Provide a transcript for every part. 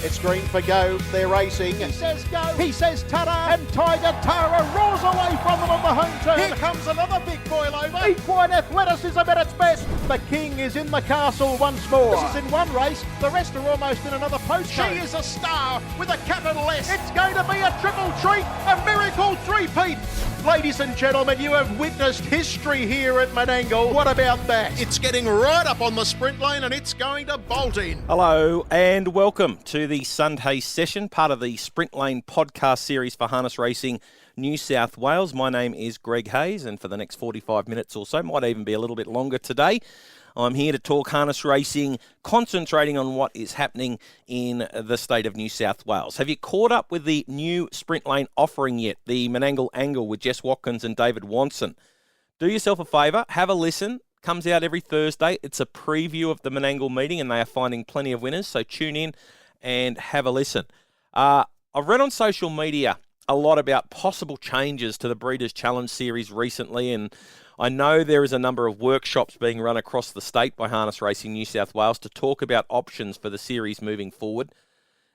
It's green for go. They're racing. He says go. He says ta-da. And Tiger Tara roars away from them on the home turn. Here comes another big boil over. Equine athleticism at its best. The king is in the castle once more. This is in one race. The rest are almost in another post. She is a star with a capital S. It's going to be a triple treat, a miracle three-peat. Ladies and gentlemen, you have witnessed history here at Menangle. What about that? It's getting right up on the sprint lane and it's going to bolt in. Hello and welcome to the SundHayes Session, part of the Sprint Lane podcast series for Harness Racing New South Wales. My name is Greg Hayes, and for the next 45 minutes or so, might even be a little bit longer today, I'm here to talk harness racing, concentrating on what is happening in the state of New South Wales. Have you caught up with the new Sprint Lane offering yet? The Menangle Angle with Jess Watkins and David Wanson. Do yourself a favour, have a listen. Comes out every Thursday. It's a preview of the Menangle meeting, and they are finding plenty of winners, so tune in and have a listen. I've read on social media a lot about possible changes to the Breeders' Challenge series recently, and I know there is a number of workshops being run across the state by Harness Racing New South Wales to talk about options for the series moving forward.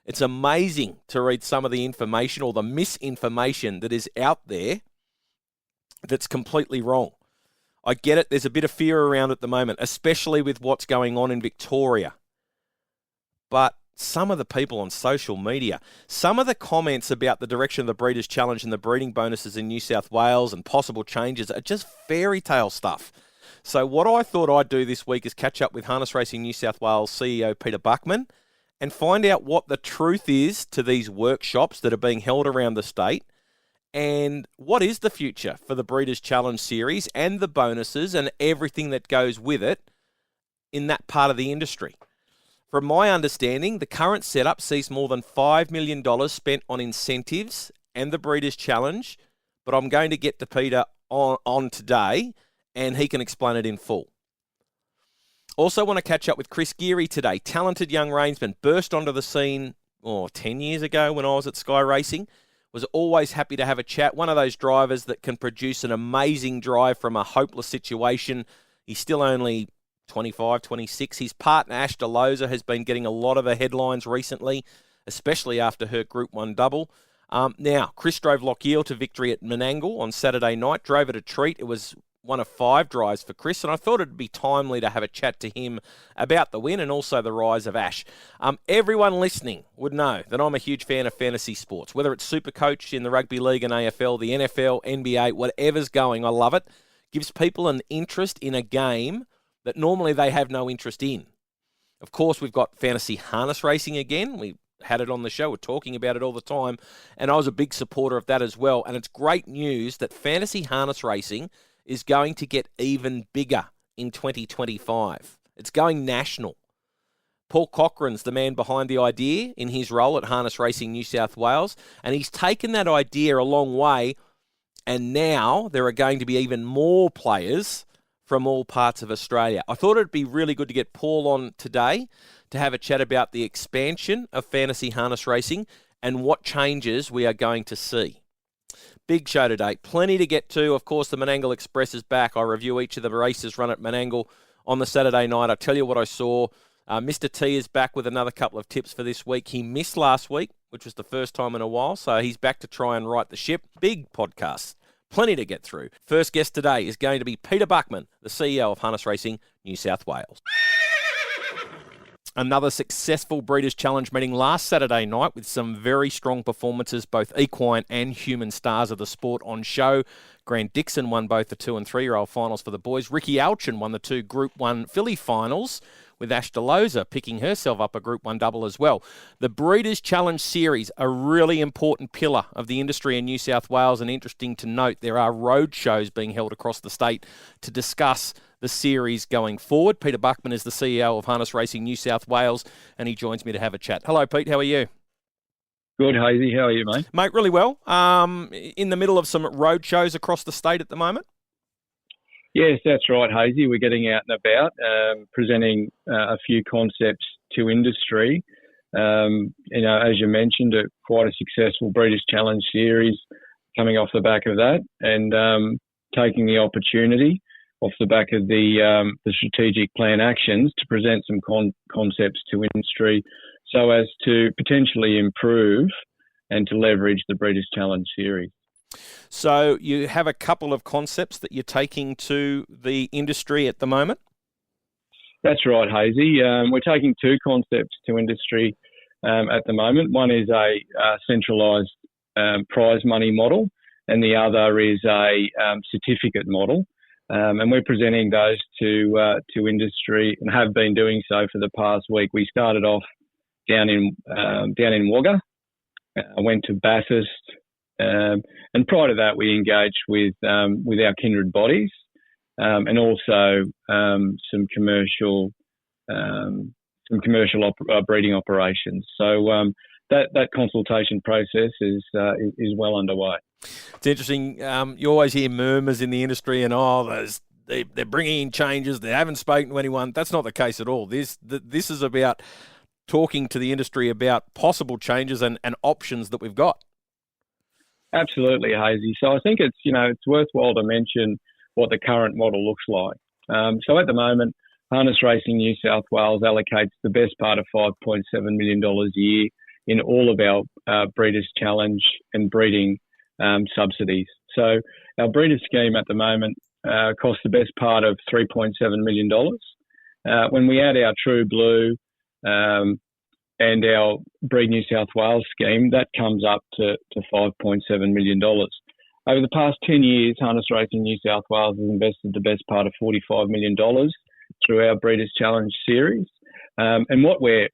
It's amazing to read some of the information or the misinformation that is out there that's completely wrong. I get it, there's a bit of fear around at the moment, especially with what's going on in Victoria. But some of the people on social media, some of the comments about the direction of the Breeders' Challenge and the breeding bonuses in New South Wales and possible changes are just fairy tale stuff. So what I thought I'd do this week is catch up with Harness Racing New South Wales CEO Peter Buckman and find out what the truth is to these workshops that are being held around the state, and what is the future for the Breeders' Challenge series and the bonuses and everything that goes with it in that part of the industry. From my understanding, the current setup sees more than $5 million spent on incentives and the Breeders' Challenge, but I'm going to get to Peter on today, and he can explain it in full. Also want to catch up with Chris Geary today. Talented young reinsman, burst onto the scene 10 years ago when I was at Sky Racing. Was always happy to have a chat. One of those drivers that can produce an amazing drive from a hopeless situation. He's still only 25, 26. His partner, Ash Delosa, has been getting a lot of the headlines recently, especially after her Group 1 double. Now, Chris drove Lochiel to victory at Menangle on Saturday night, drove it a treat. It was one of 5 drives for Chris, and I thought it'd be timely to have a chat to him about the win and also the rise of Ash. Everyone listening would know that I'm a huge fan of fantasy sports, whether it's Supercoach in the Rugby League and AFL, the NFL, NBA, whatever's going, I love it. Gives people an interest in a game that normally they have no interest in. Of course, we've got fantasy harness racing again. We had it on the show. We're talking about it all the time, and I was a big supporter of that as well. And it's great news that fantasy harness racing is going to get even bigger in 2025. It's going national. Paul Cochrane's the man behind the idea in his role at Harness Racing New South Wales, and he's taken that idea a long way, and now there are going to be even more players from all parts of Australia. I thought it'd be really good to get Paul on today to have a chat about the expansion of fantasy harness racing and what changes we are going to see. Big show today. Plenty to get to. Of course, the Menangle Express is back. I review each of the races run at Menangle on the Saturday night. I tell you what I saw. Mr. T is back with another couple of tips for this week. He missed last week, which was the first time in a while, so he's back to try and right the ship. Big podcast. Plenty to get through. First guest today is going to be Peter Buckman, the CEO of Harness Racing New South Wales. Another successful Breeders' Challenge meeting last Saturday night with some very strong performances, both equine and human stars of the sport on show. Grant Dixon won both the 2- and 3-year-old finals for the boys. Ricky Alchin won the 2 Group 1 filly finals, with Ash Delosa picking herself up a Group 1 double as well. The Breeders' Challenge series, a really important pillar of the industry in New South Wales, and interesting to note, there are road shows being held across the state to discuss the series going forward. Peter Buckman is the CEO of Harness Racing New South Wales, and he joins me to have a chat. Hello, Pete. How are you? Good, Hazy. How are you, mate? Mate, really well. In the middle of some road shows across the state at the moment? Yes, that's right, Hazy. We're getting out and about, presenting a few concepts to industry. As you mentioned, quite a successful Breeders' Challenge series coming off the back of that, and taking the opportunity off the back of the strategic plan actions to present some concepts to industry so as to potentially improve and to leverage the Breeders' Challenge Series. So you have a couple of concepts that you're taking to the industry at the moment? That's right, Hazy. We're taking two concepts to industry at the moment. One is a centralised prize money model, and the other is a certificate model. And we're presenting those to industry, and have been doing so for the past week. We started off down in Wagga. I went to Bathurst, and prior to that, we engaged with our kindred bodies, and also some commercial breeding operations. So that consultation process is well underway. It's interesting. You always hear murmurs in the industry, and they're bringing in changes. They haven't spoken to anyone. That's not the case at all. This is about talking to the industry about possible changes and options that we've got. Absolutely, Hazy. So I think it's worthwhile to mention what the current model looks like. So at the moment, Harness Racing New South Wales allocates the best part of $5.7 million a year in all of our Breeders' Challenge and breeding subsidies. So our breeder scheme at the moment costs the best part of $3.7 million. When we add our True Blue and our Breed New South Wales scheme, that comes up to $5.7 million. Over the past 10 years, Harness Racing New South Wales has invested the best part of $45 million through our Breeders' Challenge series. And what we're,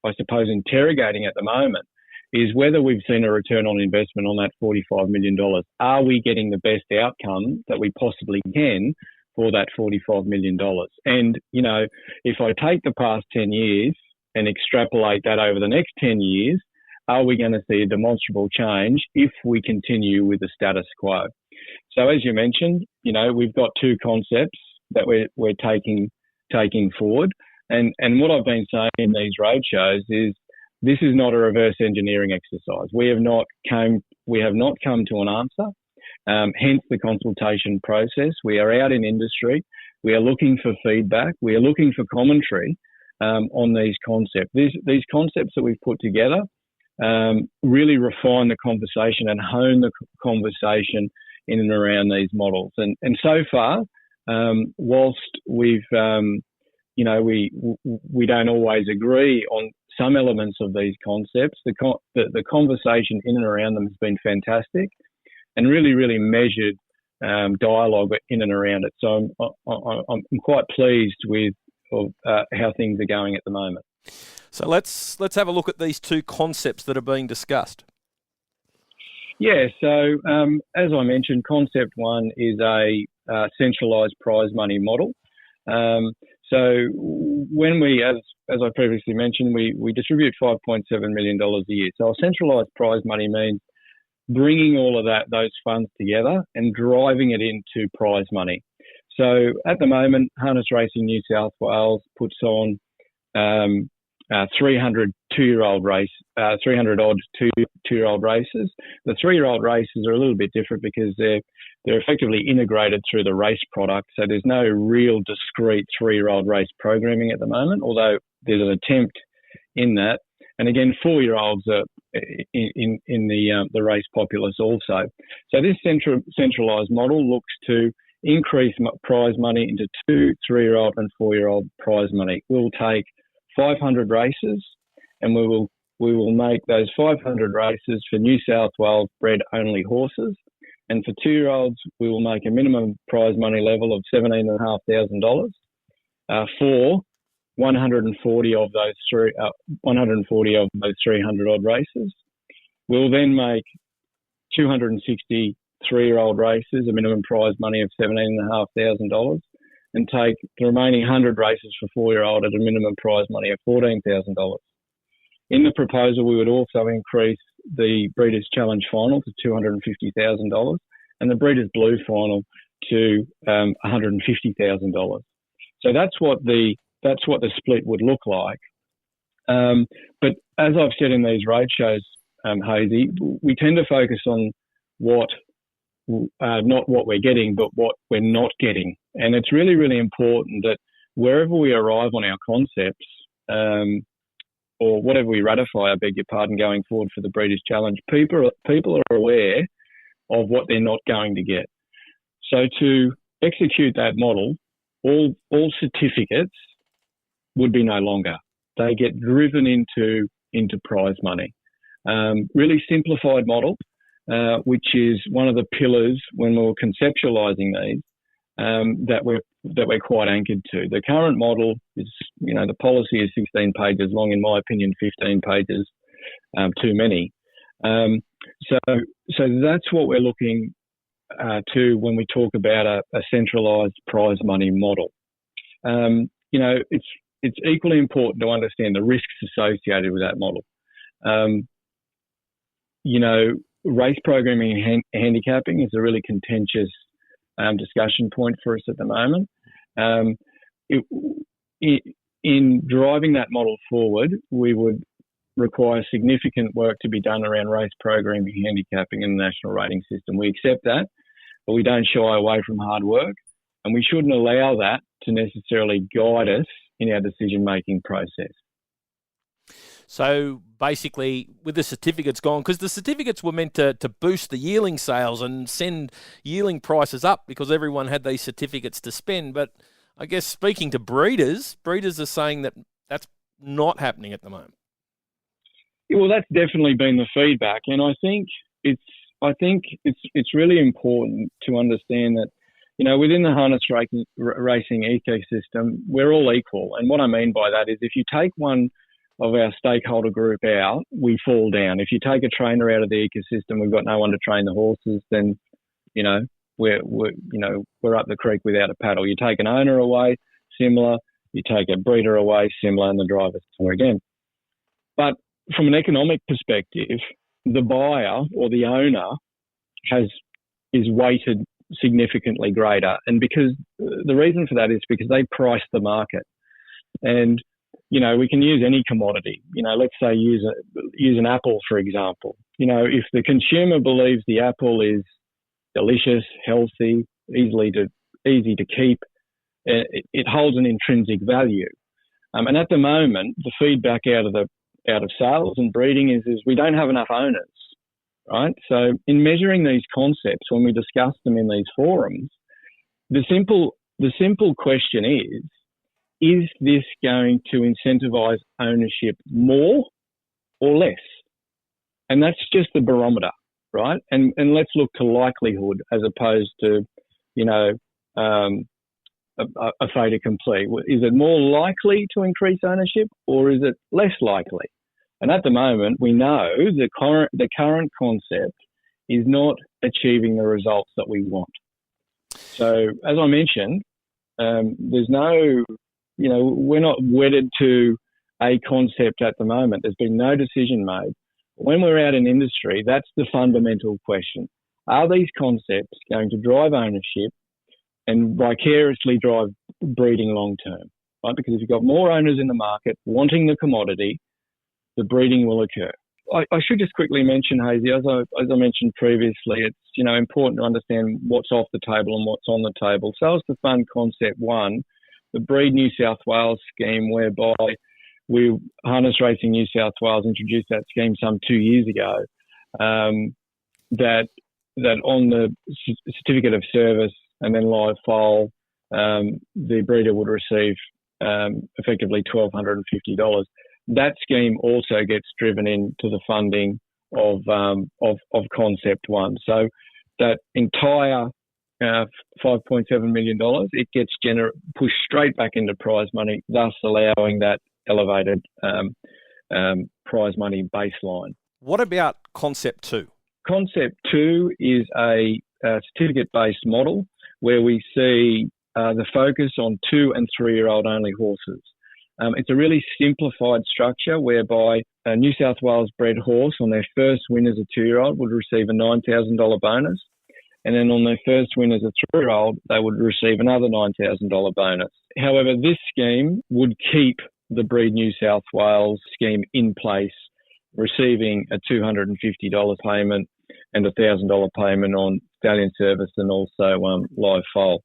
I suppose, interrogating at the moment is whether we've seen a return on investment on that $45 million. Are we getting the best outcome that we possibly can for that $45 million? And, if I take the past 10 years and extrapolate that over the next 10 years, are we going to see a demonstrable change if we continue with the status quo? So as you mentioned, we've got two concepts that we're taking forward. And what I've been saying in these roadshows is this is not a reverse engineering exercise. We have not come to an answer, hence the consultation process. We are out in industry. We are looking for feedback. We are looking for commentary on these concepts. These concepts that we've put together really refine the conversation and hone the conversation in and around these models. And so far, whilst we don't always agree on some elements of these concepts, the conversation in and around them has been fantastic, and really, really measured dialogue in and around it. So I'm quite pleased with how things are going at the moment. So let's have a look at these two concepts that are being discussed. Yeah, so as I mentioned, concept one is a centralised prize money model. So when we, as I previously mentioned, we distribute $5.7 million a year. So a centralised prize money means bringing all of those funds together and driving it into prize money. So at the moment, Harness Racing New South Wales puts on 300 two-year-old two-year-old races. The 3-year-old races are a little bit different because they're effectively integrated through the race product. So there's no real discrete 3-year-old race programming at the moment, although there's an attempt in that. And again, 4-year-olds are in the race populace also. So this centralised model looks to increase prize money into 2, 3-year-old and 4-year-old prize money. We'll take 500 races, and we will make those 500 races for New South Wales bred only horses. And for 2-year-olds, we will make a minimum prize money level of $17,500 for 140 of those 300 odd races. We'll then make 260 3-year-old races, a minimum prize money of $17,500, and take the remaining 100 races for 4-year-old at a minimum prize money of $14,000. In the proposal, we would also increase the Breeders' Challenge final to $250,000 and the Breeders' Blue final to $150,000. So that's what the split would look like. But as I've said in these roadshows, Hazy, we tend to focus on not what we're getting, but what we're not getting. And it's really, really important that wherever we arrive on our concepts, or whatever we ratify, I beg your pardon, going forward for the Breeders' Challenge, people are aware of what they're not going to get. So to execute that model, all certificates would be no longer. They get driven into prize money. Really simplified model, which is one of the pillars when we were conceptualising these that we're quite anchored to. The current model is, the policy is 16 pages long. In my opinion, 15 pages too many. So that's what we're looking to when we talk about a centralised prize money model. It's equally important to understand the risks associated with that model. Race programming and handicapping is a really contentious discussion point for us at the moment. In driving that model forward, we would require significant work to be done around race programming, handicapping, and the national rating system. We accept that, but we don't shy away from hard work, and we shouldn't allow that to necessarily guide us in our decision-making process. So basically, with the certificates gone, because the certificates were meant to boost the yearling sales and send yearling prices up because everyone had these certificates to spend. But I guess speaking to breeders are saying that that's not happening at the moment. Well, that's definitely been the feedback, and I think it's really important to understand that within the harness racing ecosystem, we're all equal. And what I mean by that is if you take one of our stakeholder group out, we fall down. If you take a trainer out of the ecosystem, we've got no one to train the horses, then, we're up the creek without a paddle. You take an owner away, similar. You take a breeder away, similar, and the driver, similar again. But from an economic perspective, the buyer or the owner is weighted significantly greater. And because the reason for that is because they price the market. And we can use any commodity. Let's say use an apple, for example. If the consumer believes the apple is delicious, healthy, easy to keep, it holds an intrinsic value. And at the moment, the feedback out of sales and breeding is we don't have enough owners, right? So in measuring these concepts, when we discuss them in these forums, the simple question is this going to incentivize ownership more or less? And that's just the barometer, right? And let's look to likelihood as opposed to, a fait accompli. Is it more likely to increase ownership or is it less likely? And at the moment, we know the current concept is not achieving the results that we want. So as I mentioned, there's no... we're not wedded to a concept at the moment. There's been no decision made. When we're out in industry, that's the fundamental question. Are these concepts going to drive ownership and vicariously drive breeding long term? Right? Because if you've got more owners in the market wanting the commodity, the breeding will occur. I should just quickly mention, Hazy, as I mentioned previously, it's important to understand what's off the table and what's on the table. So as to fund concept one, the Breed New South Wales scheme, whereby Harness Racing New South Wales introduced that scheme some 2 years ago, that on the certificate of service and then live foal, the breeder would receive effectively $1,250. That scheme also gets driven into the funding of concept one. So that entire $5.7 million, it gets pushed straight back into prize money, thus allowing that elevated prize money baseline. What about Concept 2? Concept 2 is a certificate-based model where we see the focus on 2- and 3-year-old only horses. It's a really simplified structure whereby a New South Wales bred horse on their first win as a 2-year-old would receive a $9,000 bonus. And then on their first win as a 3-year-old, they would receive another $9,000 bonus. However, this scheme would keep the Breed New South Wales scheme in place, receiving a $250 payment and a $1,000 payment on stallion service and also live foal.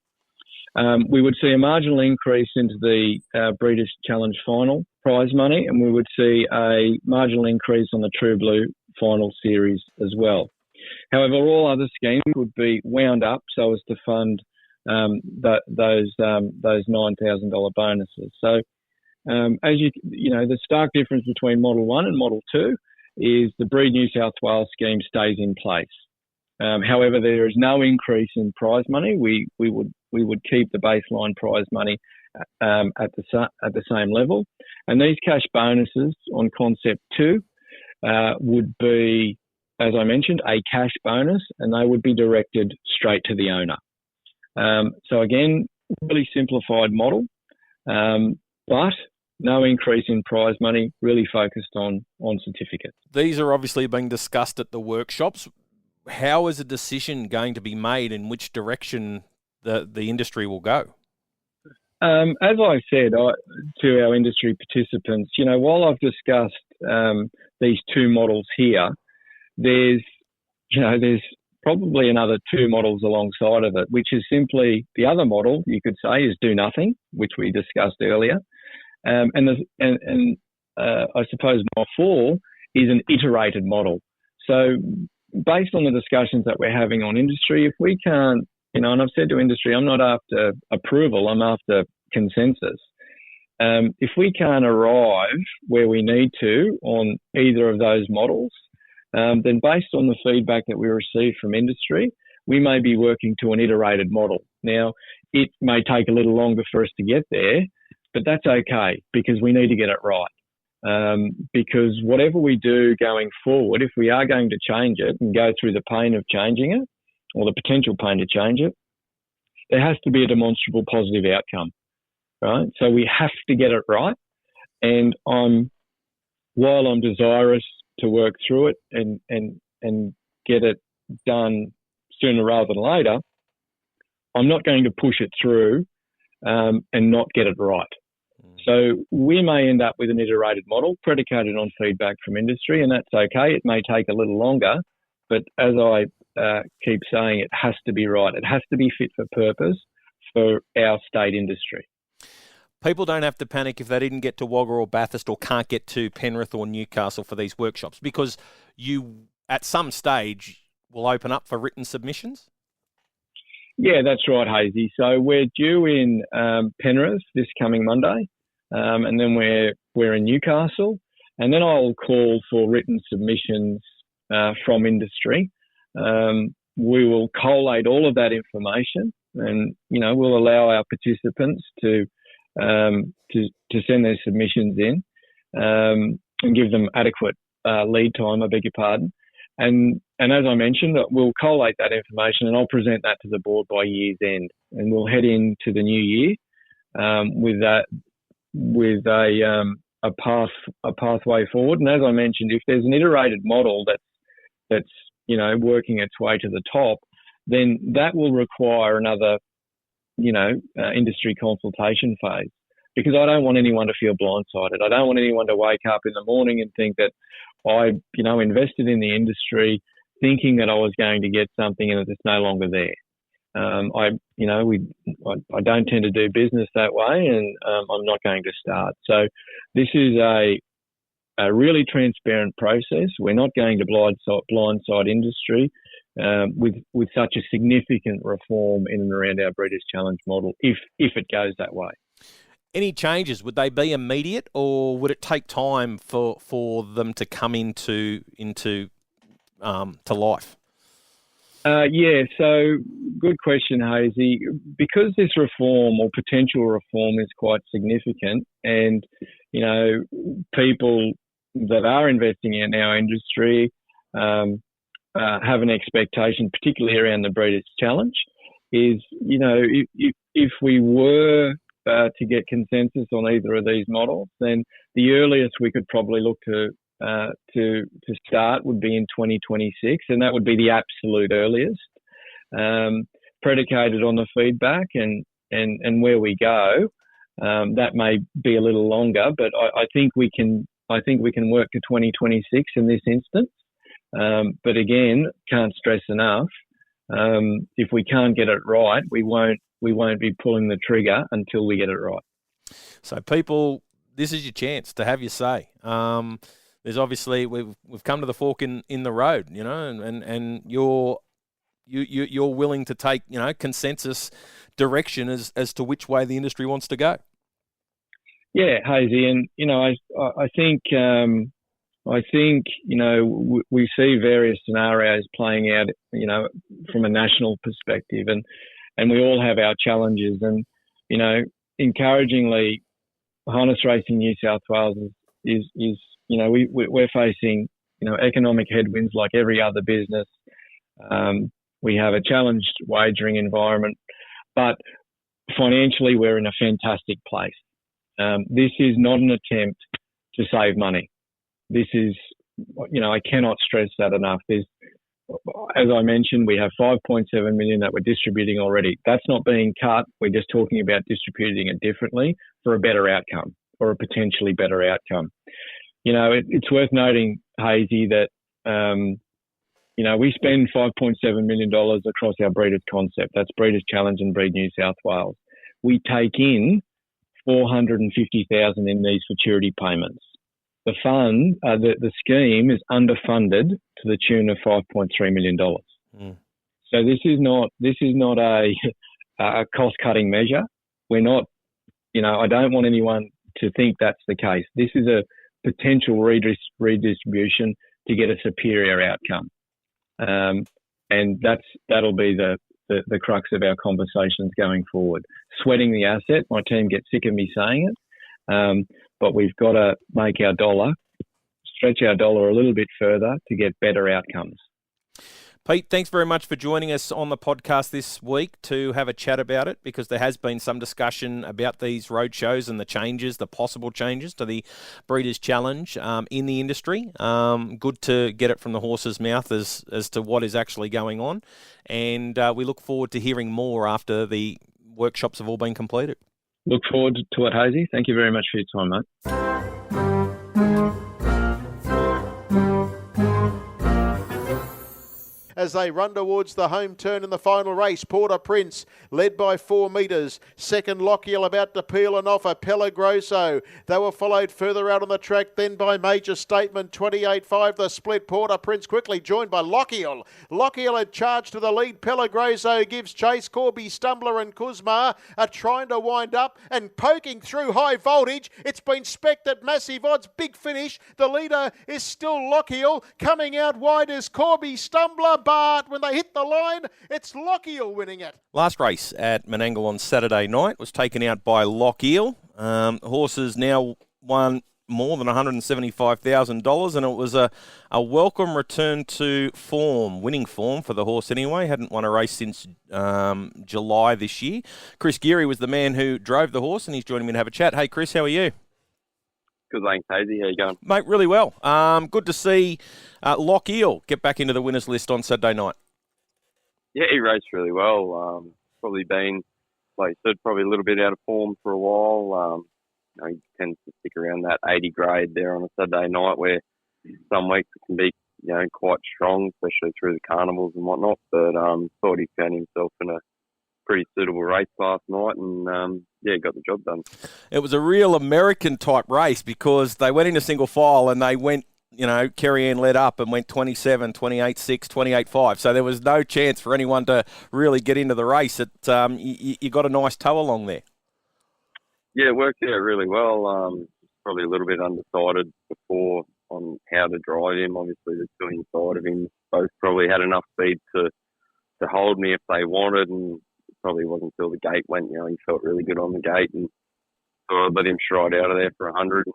We would see a marginal increase into the Breeders' Challenge final prize money, and we would see a marginal increase on the True Blue final series as well. However, all other schemes would be wound up so as to fund those $9,000 bonuses. So, as the stark difference between Model 1 and Model 2 is the Breed New South Wales scheme stays in place. However, there is no increase in prize money. We would keep the baseline prize money at the same level, and these cash bonuses on Concept 2 would be, as I mentioned, a cash bonus, and they would be directed straight to the owner. So again, really simplified model, but no increase in prize money, really focused on certificates. These are obviously being discussed at the workshops. How is a decision going to be made in which direction the industry will go? As I said to our industry participants, while I've discussed these two models here, there's probably another two models alongside of it, which is simply the other model, you could say, is do nothing, which we discussed earlier. I suppose Model 4 is an iterated model. So based on the discussions that we're having on industry, if we can't, and I've said to industry, I'm not after approval, I'm after consensus. If we can't arrive where we need to on either of those models, then based on the feedback that we receive from industry, we may be working to an iterated model. Now, it may take a little longer for us to get there, but that's okay because we need to get it right. Because whatever we do going forward, if we are going to change it and go through the pain of changing it, or the potential pain to change it, there has to be a demonstrable positive outcome, right? So we have to get it right. And while I'm desirous to work through it and get it done sooner rather than later, I'm not going to push it through and not get it right. So we may end up with an iterated model predicated on feedback from industry, and that's okay. It may take a little longer, but as I keep saying, it has to be right. It has to be fit for purpose for our state industry. People don't have to panic if they didn't get to Wagga or Bathurst or can't get to Penrith or Newcastle for these workshops, because you, at some stage, will open up for written submissions? Yeah, that's right, Hazy. So we're due in Penrith this coming Monday, and then we're in Newcastle, and then I'll call for written submissions from industry. We will collate all of that information, and we'll allow our participants to send their submissions in and give them adequate lead time. I beg your pardon. And as I mentioned, we'll collate that information and I'll present that to the board by year's end, and we'll head into the new year with a pathway forward. And as I mentioned, if there's an iterated model that's working its way to the top, then that will require another industry consultation phase, because I don't want anyone to feel blindsided. I don't want anyone to wake up in the morning and think that I invested in the industry thinking that I was going to get something and it's no longer there. I don't tend to do business that way, and I'm not going to start. So this is a really transparent process. We're not going to blindside industry with such a significant reform in and around our Breeders' Challenge model, if it goes that way. Any changes, would they be immediate, or would it take time for them to come into life? So good question, Hazy. Because this reform or potential reform is quite significant, and people that are investing in our industry have an expectation, particularly around the Breeders' Challenge, is if we were to get consensus on either of these models, then the earliest we could probably look to start would be in 2026, and that would be the absolute earliest, predicated on the feedback and where we go. That may be a little longer, but I think we can work to 2026 in this instance. But again, can't stress enough, if we can't get it right, we won't be pulling the trigger until we get it right. So people this is your chance to have your say. There's obviously we've come to the fork in the road, you know, and you're willing to take, you know, consensus direction as to which way the industry wants to go. Yeah, Hazy, and you know, I think you know we see various scenarios playing out, you know, from a national perspective, and we all have our challenges, and you know, encouragingly, Harness Racing New South Wales is you know we're facing, you know, economic headwinds like every other business. We have a challenged wagering environment, but financially we're in a fantastic place. This is not an attempt to save money. This is, you know, I cannot stress that enough. There's, as I mentioned, we have 5.7 million that we're distributing already. That's not being cut. We're just talking about distributing it differently for a better outcome, or a potentially better outcome. You know, it's worth noting, Hazy, that, you know, we spend $5.7 million across our Breeders concept. That's Breeders Challenge and Breed New South Wales. We take in $450,000 in these futurity payments. The fund, the scheme is underfunded to the tune of $5.3 million. Mm. So this is not a cost-cutting measure. We're not, you know, I don't want anyone to think that's the case. This is a potential redistribution to get a superior outcome. And that'll be the crux of our conversations going forward. Sweating the asset, my team gets sick of me saying it, but we've got to make our dollar, stretch our dollar a little bit further to get better outcomes. Pete, thanks very much for joining us on the podcast this week to have a chat about it, because there has been some discussion about these road shows and the possible changes to the Breeders' Challenge in the industry. Good to get it from the horse's mouth as to what is actually going on. And we look forward to hearing more after the workshops have all been completed. Look forward to it, Hazy. Thank you very much for your time, mate. As they run towards the home turn in the final race, Porter Prince led by 4 metres. Second, Lochiel about to peel and offer Pelagroso. They were followed further out on the track then by Major Statement. 28.5 the split. Porter Prince quickly joined by Lochiel. Lochiel had charged to the lead. Pelagroso gives chase. Corby Stumbler and Kuzma are trying to wind up and poking through high voltage. It's been specced at massive odds. Big finish. The leader is still Lochiel. Coming out wide is Corby Stumbler. But when they hit the line, it's Lochiel winning it. Last race at Menangle on Saturday night was taken out by Lochiel. Horses now won more than $175,000, and it was a welcome return to form, winning form for the horse anyway. Hadn't won a race since July this year. Chris Geary was the man who drove the horse, and he's joining me to have a chat. Hey, Chris, how are you? Good, thanks, Hazy. How you going? Mate, really well. Good to see Lochiel get back into the winners list on Saturday night. Yeah, he raced really well. Probably been, like you said, probably a little bit out of form for a while. You know, he tends to stick around that 80 grade there on a Saturday night, where some weeks it can be, you know, quite strong, especially through the carnivals and whatnot. But thought he found himself in a pretty suitable race last night, and got the job done. It was a real American type race, because they went into single file and they went, you know, Kerry Ann led up and went 27, 28-6, 28-5. So there was no chance for anyone to really get into the race. You got a nice tow along there. Yeah, it worked out really well. Probably a little bit undecided before on how to drive him. Obviously, the two inside of him both probably had enough speed to hold me if they wanted, and probably wasn't until the gate went, you know, he felt really good on the gate, and so I let him stride out of there for 100.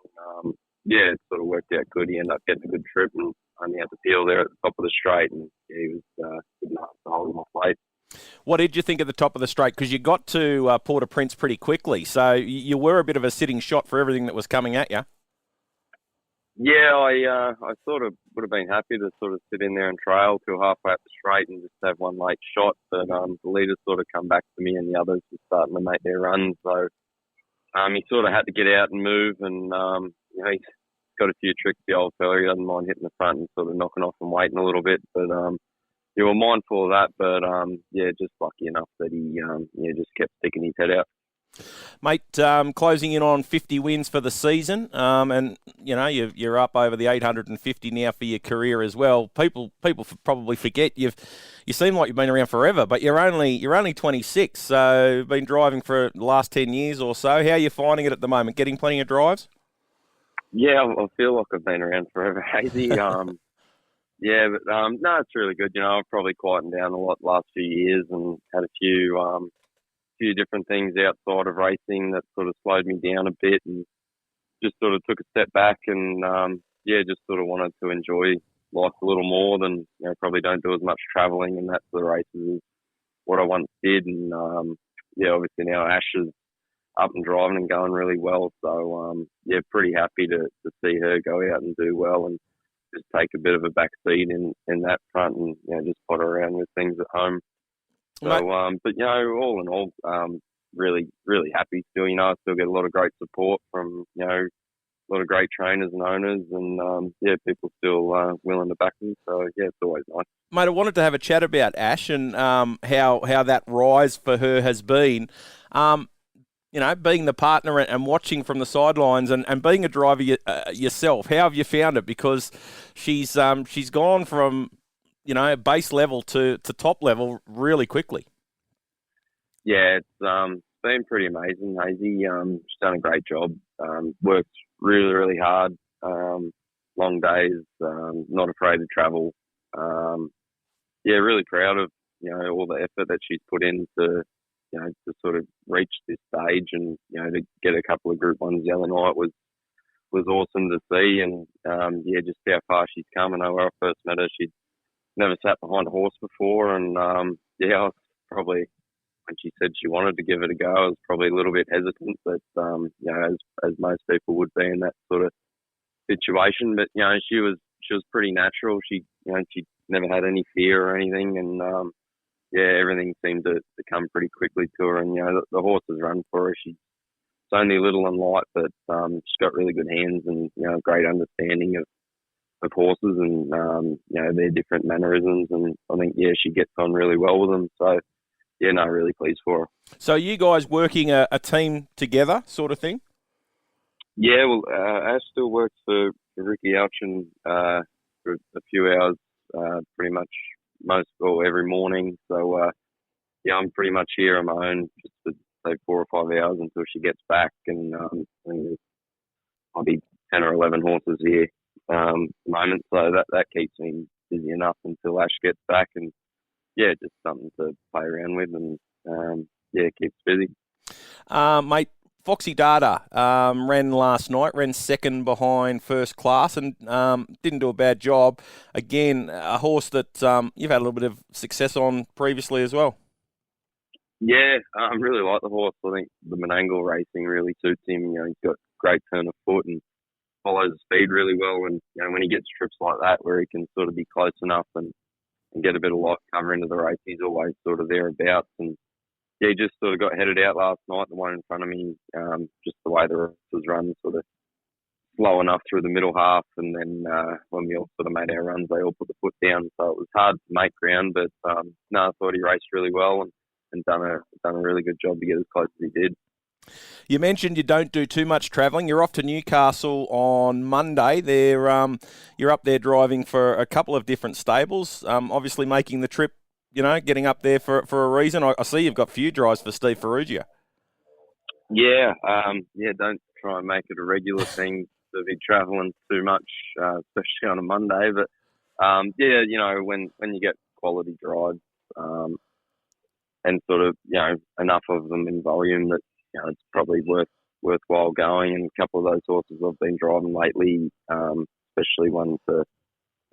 It sort of worked out good. He ended up getting a good trip, and only had to peel there at the top of the straight, and he was good enough to hold him off late. What did you think at the top of the straight? Because you got to Porter Prince pretty quickly, so you were a bit of a sitting shot for everything that was coming at you. Yeah, I sort of would have been happy to sort of sit in there and trail till halfway up the straight and just have one late shot, but the leaders sort of come back to me and the others were starting to make their runs, so he sort of had to get out and move, and you know, he's got a few tricks, the old fella. He doesn't mind hitting the front and sort of knocking off and waiting a little bit, but you were mindful of that, but just lucky enough that he just kept sticking his head out. Mate, closing in on 50 wins for the season, and you know you're up over the 850 now for your career as well. People probably forget you seem like you've been around forever, but you're only 26, so been driving for the last 10 years or so. How are you finding it at the moment? Getting plenty of drives? Yeah, I feel like I've been around forever, Hazy. Yeah, but no, it's really good. You know, I've probably quietened down a lot the last few years and had a few different things outside of racing that sort of slowed me down a bit, and just sort of took a step back and just sort of wanted to enjoy life a little more than, you know, probably don't do as much travelling and that for the races as what I once did. And obviously now Ash is up and driving and going really well, so pretty happy to see her go out and do well and just take a bit of a back seat in that front and, you know, just potter around with things at home. So, but, you know, all in all, really, really happy still. You know, I still get a lot of great support from, you know, a lot of great trainers and owners, and, people still willing to back me. So, yeah, it's always nice. Mate, I wanted to have a chat about Ash and how that rise for her has been. You know, being the partner and watching from the sidelines and being a driver yourself, how have you found it? Because she's gone from, you know, base level to top level really quickly. Yeah, it's been pretty amazing, Hazy. She's done a great job. Works really, really hard. Long days, not afraid to travel. Really proud of, you know, all the effort that she's put into, you know, to sort of reach this stage, and, you know, to get a couple of Group 1s the other night was awesome to see. And, just how far she's come. I know when I first met her, she'd never sat behind a horse before. And, I was probably, when she said she wanted to give it a go, I was probably a little bit hesitant, but, as most people would be in that sort of situation. But, you know, she was pretty natural. She never had any fear or anything. And, everything seemed to come pretty quickly to her. And, you know, the horses run for her. She's only little and light, but she's got really good hands and, you know, great understanding of horses and, their different mannerisms. And I think, she gets on really well with them. So, really pleased for her. So you guys working a team together sort of thing? Yeah, well, Ash still works for Ricky Alchin for a few hours pretty much every morning. So, I'm pretty much here on my own just for, say, 4 or 5 hours until she gets back. And I think I'll be 10 or 11 horses here at the moment. So that keeps me busy enough until Ash gets back. And, just something to play around with and, keeps busy. Mate, Foxy Data ran last night, ran second behind First Class and didn't do a bad job. Again, a horse that you've had a little bit of success on previously as well. Yeah, I really like the horse. I think the Menangle racing really suits him. You know, he's got great turn of foot and follows speed really well. And, you know, when he gets trips like that where he can sort of be close enough and get a bit of light cover into the race, he's always sort of thereabouts. And, he just sort of got headed out last night. The one in front of me, just the way the race was run, sort of slow enough through the middle half. And then when we all sort of made our runs, they all put the foot down. So it was hard to make ground. But, I thought he raced really well and done a really good job to get as close as he did. You mentioned you don't do too much travelling. You're off to Newcastle on Monday. You're up there driving for a couple of different stables, obviously making the trip, you know, getting up there for a reason. I see you've got a few drives for Steve Ferrugia. Yeah, don't try and make it a regular thing to be travelling too much, especially on a Monday. But, you know, when you get quality drives and sort of, you know, enough of them in volume that, you know, it's probably worthwhile going. And a couple of those horses I've been driving lately, especially one for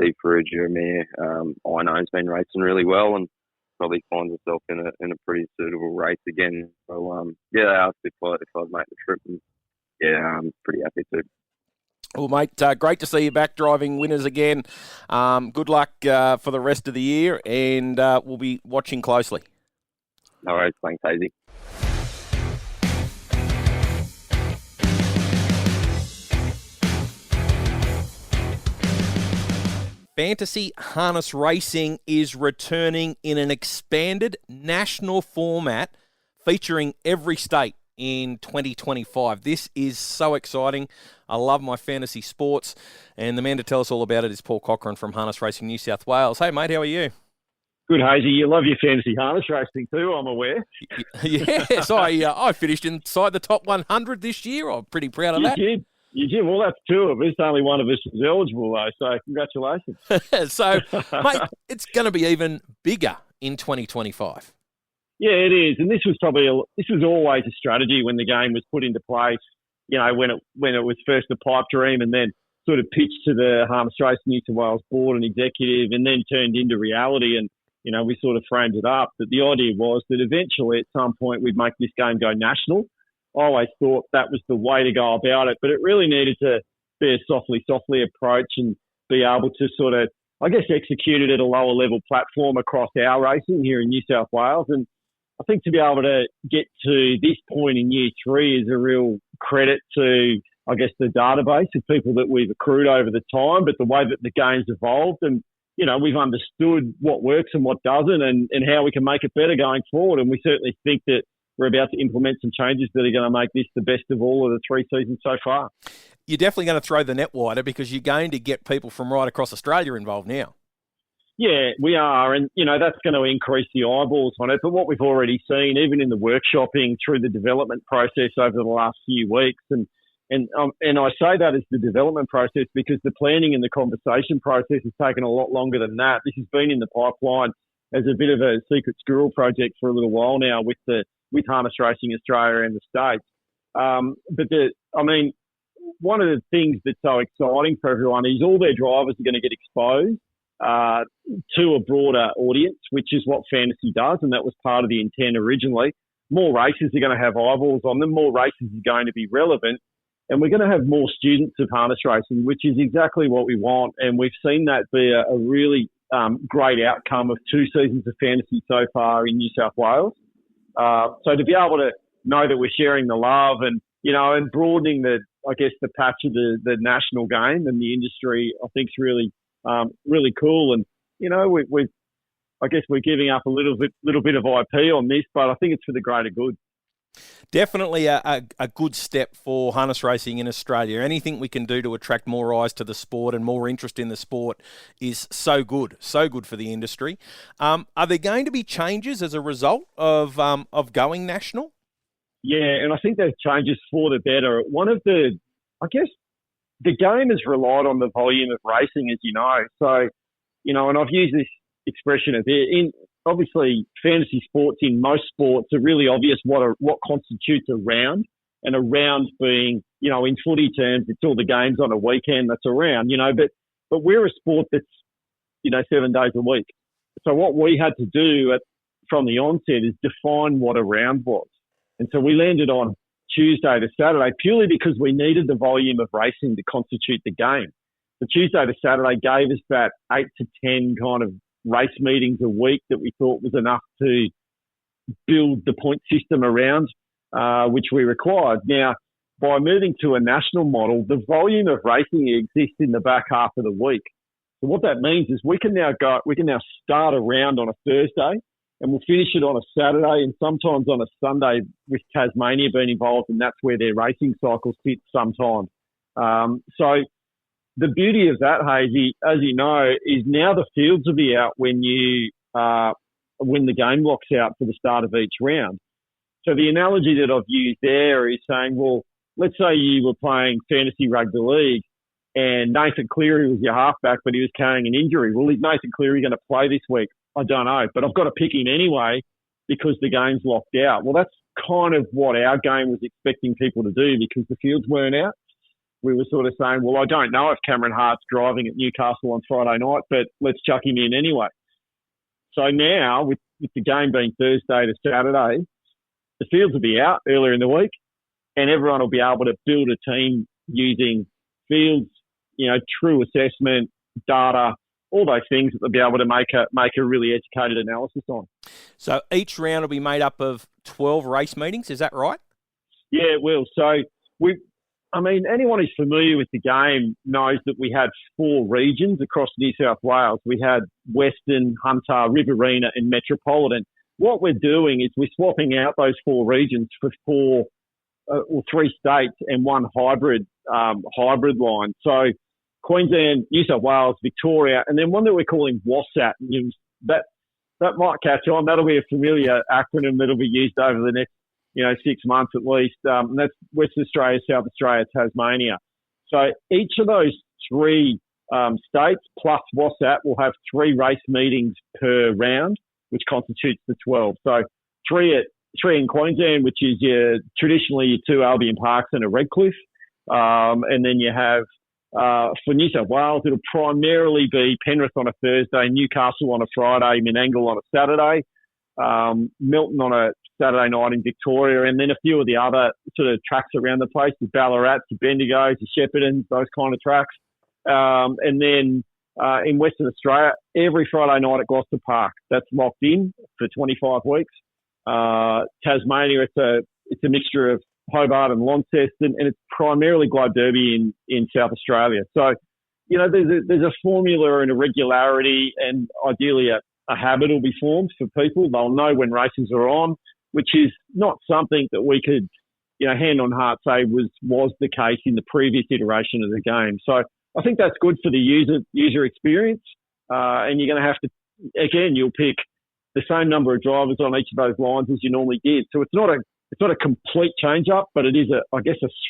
Steve Ferrugia mare, I know has been racing really well and probably finds herself in a pretty suitable race again. So, they asked if I'd make the trip, and I'm pretty happy to. Well, mate, great to see you back driving winners again. Good luck for the rest of the year, and we'll be watching closely. All right, thanks, Hazy. Fantasy harness racing is returning in an expanded national format featuring every state in 2025. This is so exciting. I love my fantasy sports, and the man to tell us all about it is Paul Cochrane from Harness Racing New South Wales. Hey, mate, how are you? Good, Hazy. You love your fantasy harness racing too, I'm aware. Yes, I finished inside the top 100 this year. I'm pretty proud of that. You did. Well, that's two of us. Only one of us is eligible, though, so congratulations. So, mate, it's going to be even bigger in 2025. Yeah, it is. And this was always a strategy when the game was put into place, you know, when it was first a pipe dream and then sort of pitched to the Harness Racing New South Wales board and executive and then turned into reality. And, you know, we sort of framed it up that the idea was that eventually at some point we'd make this game go national. I always thought that was the way to go about it, but it really needed to be a softly approach and be able to sort of, I guess, execute it at a lower level platform across our racing here in New South Wales. And I think to be able to get to this point in year 3 is a real credit to, I guess, the database of people that we've accrued over the time, but the way that the game's evolved and, you know, we've understood what works and what doesn't and how we can make it better going forward. And we certainly think that we're about to implement some changes that are going to make this the best of all of the 3 seasons so far. You're definitely going to throw the net wider because you're going to get people from right across Australia involved now. Yeah, we are. And, you know, that's going to increase the eyeballs on it. But what we've already seen, even in the workshopping through the development process over the last few weeks, and I say that as the development process because the planning and the conversation process has taken a lot longer than that. This has been in the pipeline as a bit of a secret squirrel project for a little while now with Harness Racing Australia and the States. One of the things that's so exciting for everyone is all their drivers are going to get exposed to a broader audience, which is what fantasy does, and that was part of the intent originally. More races are going to have eyeballs on them, more races are going to be relevant, and we're going to have more students of harness racing, which is exactly what we want, and we've seen that be a really great outcome of 2 seasons of fantasy so far in New South Wales. So to be able to know that we're sharing the love and, you know, and broadening the patch of the national game and the industry, I think is really, really cool. And, you know, we're giving up a little bit of IP on this, but I think it's for the greater good. Definitely a good step for harness racing in Australia. Anything we can do to attract more eyes to the sport and more interest in the sport is so good for the industry. Are there going to be changes as a result of going national? Yeah, and I think there's changes for the better. The game has relied on the volume of racing, as you know. So, you know, and I've used this expression a bit. Obviously, fantasy sports in most sports are really obvious what constitutes a round, and a round being, you know, in footy terms, it's all the games on a weekend that's a round, you know, but we're a sport that's, you know, 7 days a week. So what we had to do from the onset is define what a round was. And so we landed on Tuesday to Saturday purely because we needed the volume of racing to constitute the game. The Tuesday to Saturday gave us that 8 to 10 kind of race meetings a week that we thought was enough to build the point system around, which we required. Now, by moving to a national model, the volume of racing exists in the back half of the week. So what that means is we can now start a round on a Thursday and we'll finish it on a Saturday and sometimes on a Sunday with Tasmania being involved, and that's where their racing cycles fit sometimes. So the beauty of that, Hazy, as you know, is now the fields will be out when the game locks out for the start of each round. So the analogy that I've used there is saying, well, let's say you were playing fantasy rugby league and Nathan Cleary was your halfback, but he was carrying an injury. Well, is Nathan Cleary going to play this week? I don't know, but I've got to pick him anyway because the game's locked out. Well, that's kind of what our game was expecting people to do because the fields weren't out. We were sort of saying, well, I don't know if Cameron Hart's driving at Newcastle on Friday night, but let's chuck him in anyway. So now, with the game being Thursday to Saturday, the fields will be out earlier in the week and everyone will be able to build a team using fields, you know, true assessment, data, all those things that they'll be able to make a really educated analysis on. So each round will be made up of 12 race meetings, is that right? Yeah, it will. So anyone who's familiar with the game knows that we had 4 regions across New South Wales. We had Western, Hunter, Riverina and Metropolitan. What we're doing is we're swapping out those 4 regions for 4 three states and one hybrid line. So Queensland, New South Wales, Victoria, and then one that we're calling WASAT. That might catch on. That'll be a familiar acronym that'll be used over the next 6 months at least. And that's Western Australia, South Australia, Tasmania. So each of those three states plus WASAT will have 3 race meetings per round, which constitutes the 12. So three in Queensland, which is traditionally your 2 Albion Parks and a Redcliffe. And then you have, for New South Wales, it'll primarily be Penrith on a Thursday, Newcastle on a Friday, Menangle on a Saturday, Milton on a Saturday night in Victoria, and then a few of the other sort of tracks around the place, the Ballarats, the Bendigos, the Sheppartons, those kind of tracks. And then in Western Australia, every Friday night at Gloucester Park. That's locked in for 25 weeks. Tasmania, it's a mixture of Hobart and Launceston, and it's primarily Globe Derby in South Australia. So, there's a formula and a regularity, and ideally a habit will be formed for people. They'll know when races are on, which is not something that we could, hand on heart say was the case in the previous iteration of the game. So I think that's good for the user experience. And you're going to have to, again, you'll pick the same number of drivers on each of those lines as you normally did. So it's not a complete change up, but it is a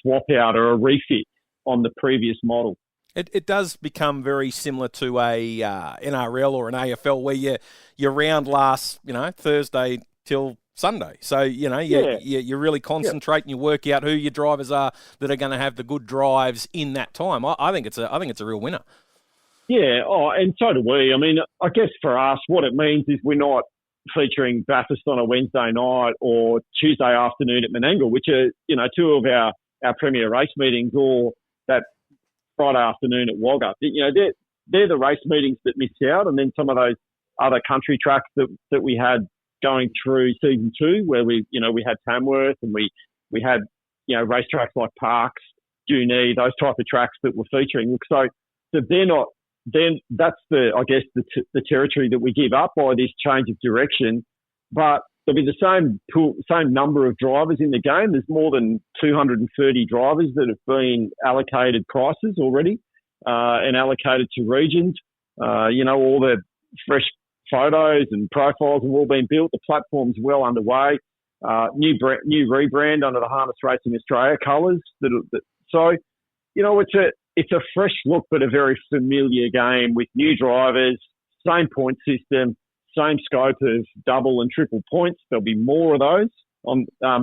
swap out or a refit on the previous model. It does become very similar to a NRL or an AFL where your round lasts, Thursday till Sunday. So, you really concentrate and you work out who your drivers are that are going to have the good drives in that time. I think it's a real winner. Yeah. Oh, and so do we. I mean, I guess for us, what it means is we're not featuring Bathurst on a Wednesday night or Tuesday afternoon at Menangle, which are, 2 of our premier race meetings, or that Friday afternoon at Wagga. They're the race meetings that miss out, and then some of those other country tracks that we had going through season 2, where we had Tamworth and we had racetracks like Parks, Junee, those type of tracks that we're featuring. So they're not. Then that's the territory that we give up by this change of direction. But there'll be the same number of drivers in the game. There's more than 230 drivers that have been allocated prices already and allocated to regions. All the fresh photos and profiles have all been built. The platform's well underway. New rebrand under the Harness Racing Australia colours. It's a fresh look, but a very familiar game with new drivers, same point system, same scope of double and triple points. There'll be more of those,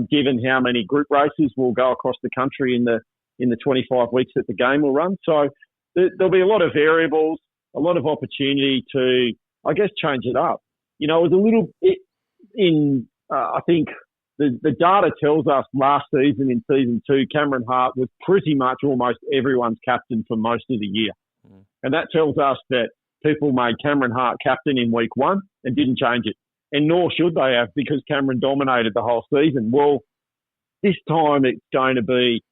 given how many group races will go across the country in the 25 weeks that the game will run. So there'll be a lot of variables, a lot of opportunity to, I guess, change it up. It was a little bit I think the data tells us last season in season 2, Cameron Hart was pretty much almost everyone's captain for most of the year. Mm. And that tells us that people made Cameron Hart captain in week 1 and didn't change it. And nor should they have, because Cameron dominated the whole season. Well, this time it's going to be,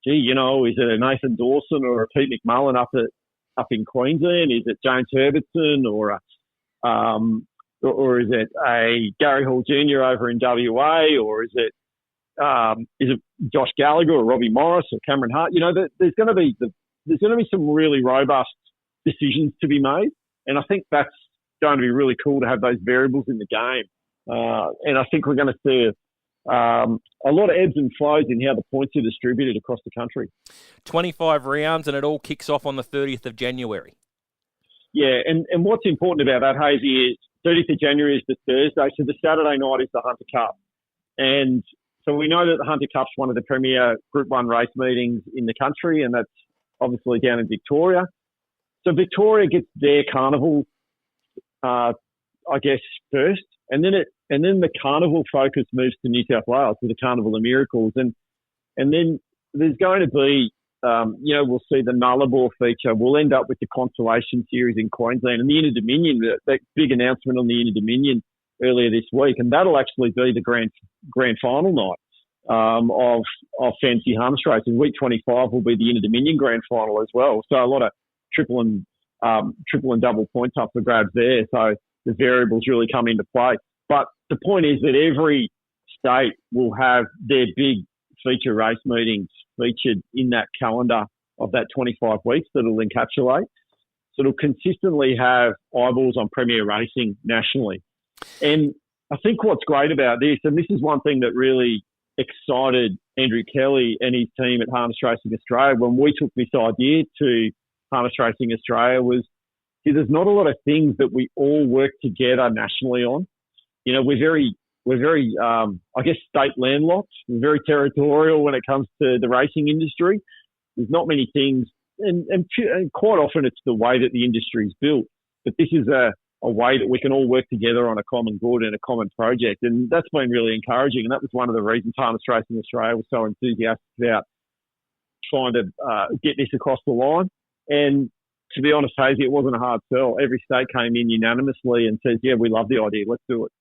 is it a Nathan Dawson or a Pete McMullen up in Queensland? Is it James Herbertson or is it a Gary Hall Jr. over in WA, or is it Josh Gallagher or Robbie Morris or Cameron Hart? There's going to be some really robust decisions to be made, and I think that's going to be really cool to have those variables in the game. And I think we're going to see a lot of ebbs and flows in how the points are distributed across the country. 25 rounds, and it all kicks off on the 30th of January. Yeah, and what's important about that, Hazy, is 30th of January is the Thursday, so the Saturday night is the Hunter Cup. And so we know that the Hunter Cup's one of the premier Group 1 race meetings in the country, and that's obviously down in Victoria. So Victoria gets their carnival, I guess, first, and then the carnival focus moves to New South Wales with the Carnival of Miracles. And then there's going to be, we'll see the Nullarbor feature. We'll end up with the Constellation Series in Queensland and the Inter-Dominion, that big announcement on the Inter-Dominion earlier this week. And that'll actually be the grand final night of fantasy harness racing. Week 25 will be the Inter-Dominion grand final as well. So a lot of triple and double points up for grabs there. So the variables really come into play. But the point is that every state will have their big feature race meetings featured in that calendar of that 25 weeks that it'll encapsulate. So it'll consistently have eyeballs on Premier Racing nationally. And I think what's great about this, and this is one thing that really excited Andrew Kelly and his team at Harness Racing Australia when we took this idea to Harness Racing Australia, was there's not a lot of things that we all work together nationally on. You know, we're very, I guess, state landlocked. We're very territorial when it comes to the racing industry. There's not many things, and quite often it's the way that the industry is built. But this is a way that we can all work together on a common good and a common project. And that's been really encouraging. And that was one of the reasons Harness Racing Australia was so enthusiastic about trying to get this across the line. And to be honest, Hazy, it wasn't a hard sell. Every state came in unanimously and says, yeah, we love the idea. Let's do it.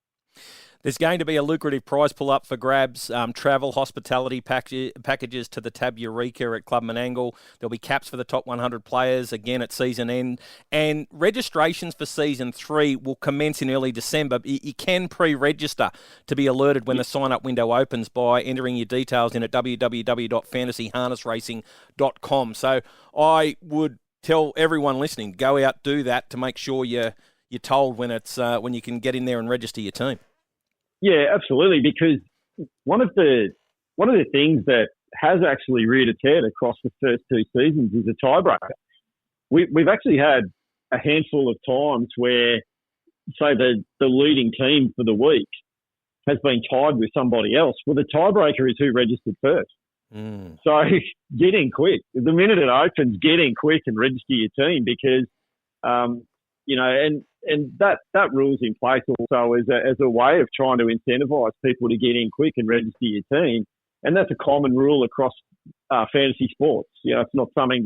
There's going to be a lucrative prize pull-up for grabs, travel, hospitality packages to the Tab Eureka at Club Menangle. There'll be caps for the top 100 players, again, at season end. And registrations for Season 3 will commence in early December. You can pre-register to be alerted when the sign-up window opens by entering your details in at www.fantasyharnessracing.com. So I would tell everyone listening, go out, do that to make sure you're told when you can get in there and register your team. Yeah, absolutely. Because one of the things that has actually reared its head across the first two seasons is a tiebreaker. We've actually had a handful of times where, say, the leading team for the week has been tied with somebody else. Well, the tiebreaker is who registered first. So get in quick. The minute it opens, get in quick and register your team because, and that rule's in place also as a way of trying to incentivise people to get in quick and register your team. And that's a common rule across fantasy sports. You know, it's not something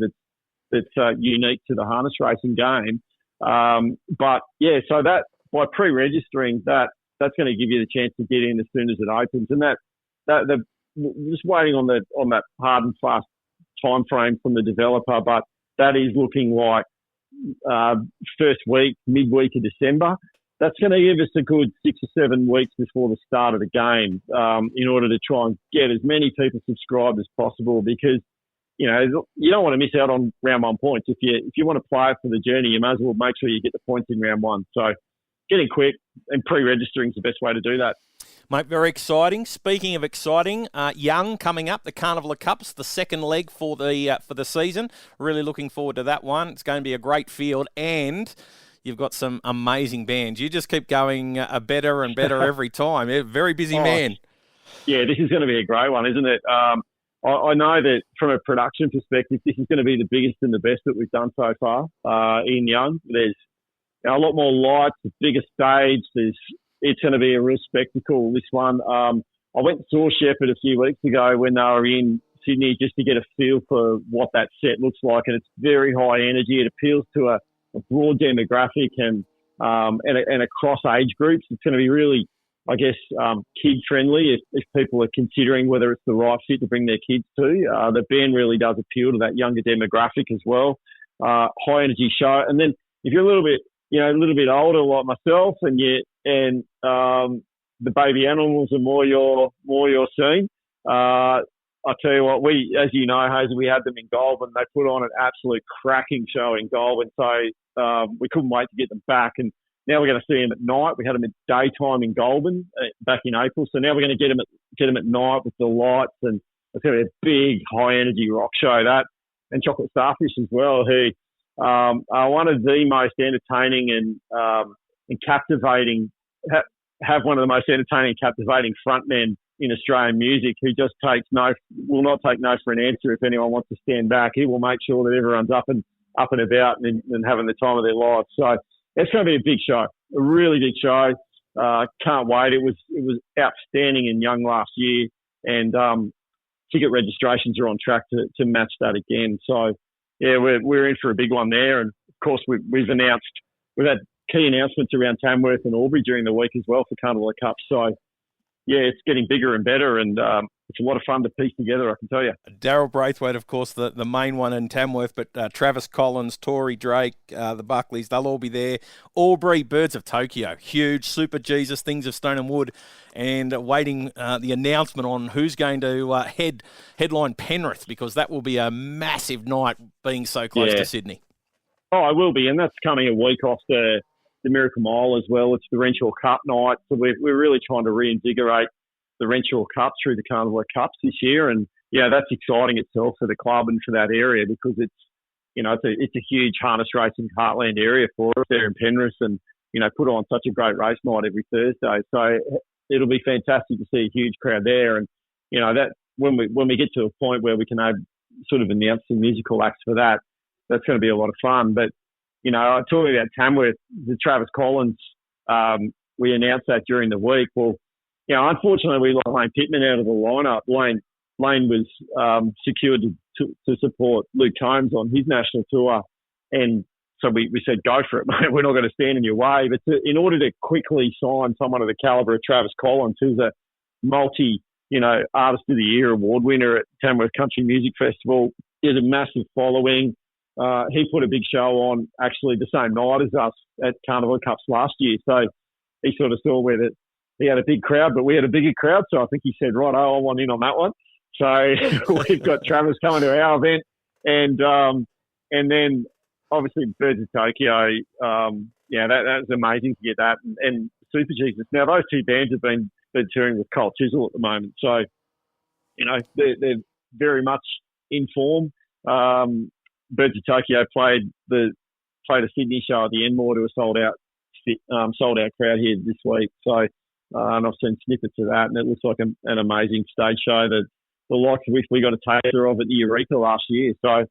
that's unique to the harness racing game. But yeah, so that by pre-registering, that's going to give you the chance to get in as soon as it opens. And just waiting on that hard and fast time frame from the developer, but that is looking like first week, midweek of December. That's going to give us a good 6 or 7 weeks before the start of the game in order to try and get as many people subscribed as possible because, you know, you don't want to miss out on round one points. If you want to play it for the journey, you may as well make sure you get the points in round one. So getting quick and pre-registering is the best way to do that. Mate, very exciting. Speaking of exciting, Young coming up, the Carnival of Cups, the second leg for the season. Really looking forward to that one. It's going to be a great field, and you've got some amazing bands. You just keep going better and better every time. You're a very busy man. Yeah, this is going to be a great one, isn't it? I know that from a production perspective, this is going to be the biggest and the best that we've done so far in Young. There's a lot more lights, a bigger stage. It's going to be a real spectacle, this one. I went and saw Shepherd a few weeks ago when they were in Sydney just to get a feel for what that set looks like. And it's very high energy. It appeals to a broad demographic and across age groups. It's going to be really, I guess, kid-friendly if people are considering whether it's the right fit to bring their kids to. The band really does appeal to that younger demographic as well. High-energy show. And then if you're a little bit older like myself and the baby animals are more your scene. I tell you what, as you know, Hazel, we had them in Goulburn. They put on an absolute cracking show in Goulburn. So we couldn't wait to get them back. And now we're going to see them at night. We had them at daytime in Goulburn back in April. So now we're going to get them at night with the lights, and it's going to be a big high energy rock show. That and Chocolate Starfish as well, who are one of the most entertaining and captivating, have one of the most entertaining, captivating frontmen in Australian music, who just will not take no for an answer if anyone wants to stand back. He will make sure that everyone's up and about and having the time of their lives. So it's going to be a big show, a really big show. Can't wait. It was outstanding in Young last year, and ticket registrations are on track to match that again. So yeah, we're in for a big one there, and of course we've had key announcements around Tamworth and Albury during the week as well for Carnival of Cups. So yeah, it's getting bigger and better, and it's a lot of fun to piece together, I can tell you. Daryl Braithwaite, of course, the main one in Tamworth, but Travis Collins, Tory Drake, the Buckleys, they'll all be there. Albury, Birds of Tokyo, huge, Super Jesus, Things of Stone and Wood, and waiting the announcement on who's going to headline Penrith, because that will be a massive night being so close to Sydney. Oh, it will be, and that's coming a week off the Miracle Mile as well. It's the Renshaw Cup night, so we're really trying to reinvigorate the Renshaw Cup through the Carnival Cups this year, and that's exciting itself for the club and for that area, because it's it's a huge harness racing heartland area for us there in Penrith, and put on such a great race night every Thursday. So it'll be fantastic to see a huge crowd there, and that when we get to a point where we can sort of announce some musical acts for that, that's going to be a lot of fun. But talking about Tamworth, the Travis Collins, we announced that during the week. Well, unfortunately, we lost Lane Pittman out of the lineup. Lane was secured to support Luke Combs on his national tour, and so we said, go for it, mate. We're not going to stand in your way. But in order to quickly sign someone of the calibre of Travis Collins, who's a Artist of the Year award winner at Tamworth Country Music Festival, he has a massive following. He put a big show on actually the same night as us at Carnival Cups last year. So he sort of saw where he had a big crowd, but we had a bigger crowd. So I think he said, right, I want in on that one. So we've got Travis coming to our event, and then obviously Birds of Tokyo. That was amazing to get that, and Super Jesus. Now those two bands have been touring with Cole Chisel at the moment, so they're very much in form. Birds of Tokyo played a Sydney show at the Enmore to a sold out crowd here this week. So, and I've seen snippets of that, and it looks like an amazing stage show that the likes of which we got a taster of at the Eureka last year. So,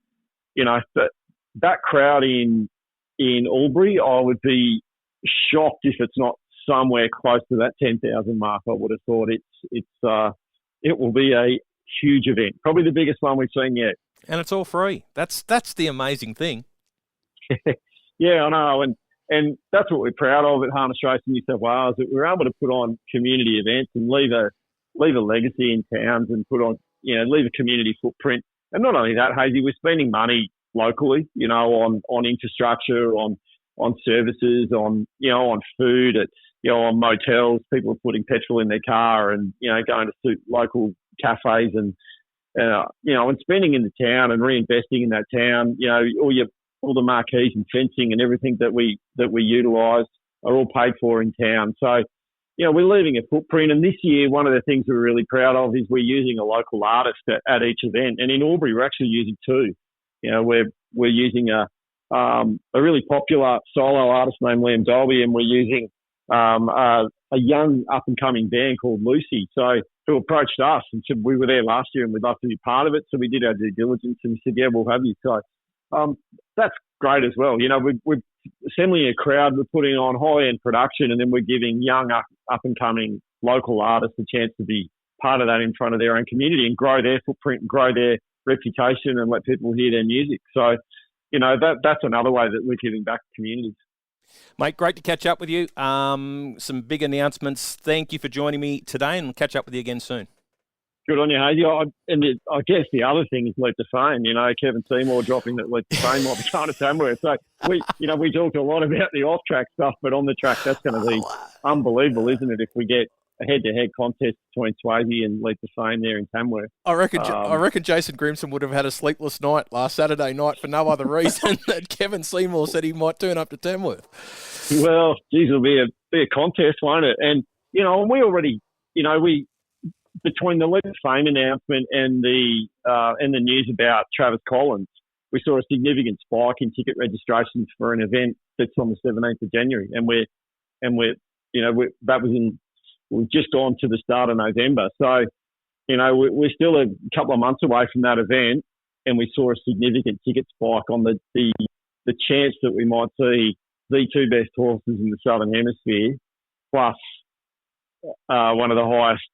that crowd in Albury, I would be shocked if it's not somewhere close to that 10,000 mark. I would have thought it will be a huge event, probably the biggest one we've seen yet. And it's all free. That's the amazing thing. Yeah, I know, and that's what we're proud of at Harness Racing New South Wales, that we're able to put on community events and leave a legacy in towns and put on, leave a community footprint. And not only that, Hazy, we're spending money locally, on infrastructure, on services, on food, on motels. People are putting petrol in their car and, going to local cafes and spending in the town and reinvesting in that town. All the marquees and fencing and everything that we utilise are all paid for in town. So, we're leaving a footprint. And this year, one of the things we're really proud of is we're using a local artist at each event. And in Albury, we're actually using two. We're using a really popular solo artist named Liam Dolby, and we're using a young up-and-coming band called Lucy, who approached us and said, we were there last year and we'd love to be part of it. So we did our due diligence and we said, yeah, we'll have you. So that's great as well. We're assembling a crowd, we're putting on high-end production, and then we're giving young up-and-coming local artists a chance to be part of that in front of their own community and grow their footprint and grow their reputation and let people hear their music. So, that's another way that we're giving back to communities. Mate, great to catch up with you. Some big announcements. Thank you for joining me today, and we'll catch up with you again soon. Good on you, Hazy. I guess the other thing is Leap to Fame. Kevin Seymour dropping that Leap to Fame might be going to somewhere. So we talked a lot about the off-track stuff, but on the track, that's going to be unbelievable, isn't it, if we get a head-to-head contest between Swayze and Leap to Fame there in Tamworth. I reckon Jason Grimson would have had a sleepless night last Saturday night for no other reason that Kevin Seymour said he might turn up to Tamworth. Well, geez, it'll be a contest, won't it? And we already, between the Leap to Fame announcement and the news about Travis Collins, we saw a significant spike in ticket registrations for an event that's on the 17th of January, and we're just on to the start of November. So, we're still a couple of months away from that event, and we saw a significant ticket spike on the chance that we might see the two best horses in the Southern Hemisphere, plus one of the highest,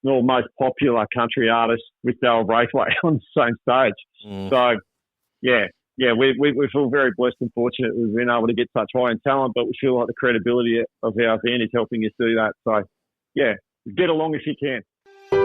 most popular country artists with Daryl Braithwaite on the same stage. So, we feel very blessed and fortunate we've been able to get such high-end talent, but we feel like the credibility of our event is helping us do that. So, get along if you can. It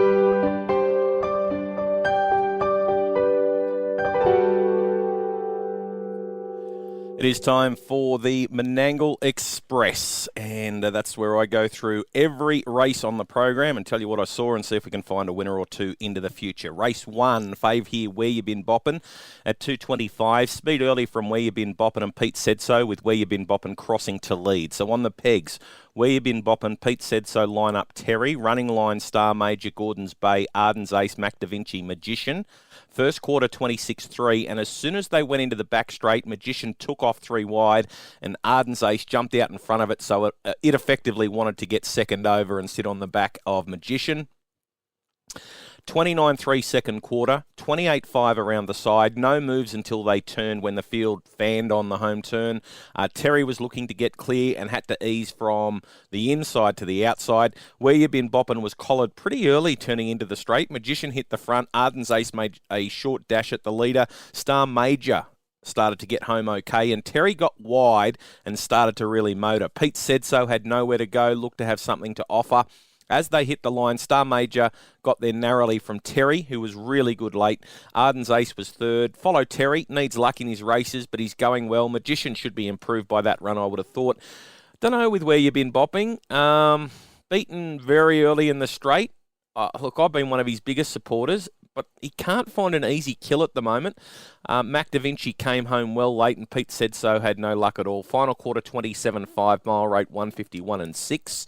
is time for the Menangle Express, and that's where I go through every race on the program and tell you what I saw and see if we can find a winner or two into the future. Race 1, fave here, Where You Been Boppin' at 2:25. Speed early from Where You Been Boppin' and Pete Said So, with Where You Been Boppin' crossing to lead. So on the pegs, Where You Been Boppin', Pete Said So, line up Terry, running line Star Major, Gordon's Bay, Arden's Ace, Mac Da Vinci, Magician. First quarter 26.3, and as soon as they went into the back straight, Magician took off 3 wide, and Arden's Ace jumped out in front of it, so it effectively wanted to get second over and sit on the back of Magician. 29.3 second quarter, 28.5 around the side. No moves until they turned when the field fanned on the home turn. Terry was looking to get clear and had to ease from the inside to the outside. Where You Been Boppin' was collared pretty early turning into the straight. Magician hit the front. Arden's Ace made a short dash at the leader. Star Major started to get home okay, and Terry got wide and started to really motor. Pete Said So had nowhere to go, looked to have something to offer. As they hit the line, Star Major got there narrowly from Terry, who was really good late. Arden's Ace was third. Follow Terry, needs luck in his races, but he's going well. Magician should be improved by that run, I would have thought. Don't know with Where You Been Bopping. Beaten very early in the straight. Look, I've been one of his biggest supporters, but he can't find an easy kill at the moment. Mac Da Vinci came home well late, and Pete Said So had no luck at all. Final quarter 27.5, mile rate 151.6.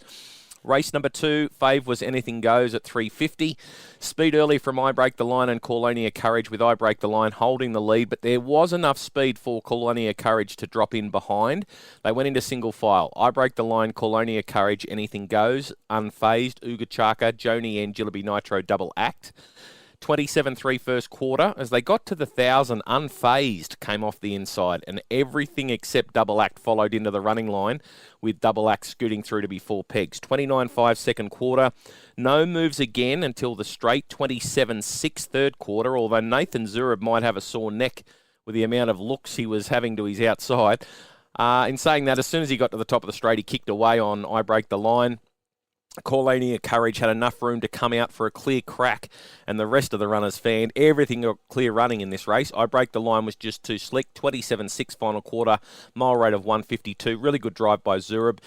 Race number 2, fave was Anything Goes at 3.50. Speed early from I Break the Line and Colonia Courage, with I Break the Line holding the lead, but there was enough speed for Colonia Courage to drop in behind. They went into single file. I Break the Line, Colonia Courage, Anything Goes, Unfazed, Uga Chaka, Joni and Jillaby Nitro double act. 27.3 first quarter. As they got to the 1,000, Unfazed came off the inside, and everything except double act followed into the running line, with double act scooting through to be 4 pegs. 29.5 second quarter. No moves again until the straight. 27.6 third quarter, although Nathan Zurab might have a sore neck with the amount of looks he was having to his outside. In saying that, as soon as he got to the top of the straight, he kicked away on I Break the Line. Colonia Courage had enough room to come out for a clear crack, and the rest of the runners fanned. Everything got clear running in this race. I Break the Line was just too slick. 27.6 final quarter, mile rate of 152. Really good drive by Zurab.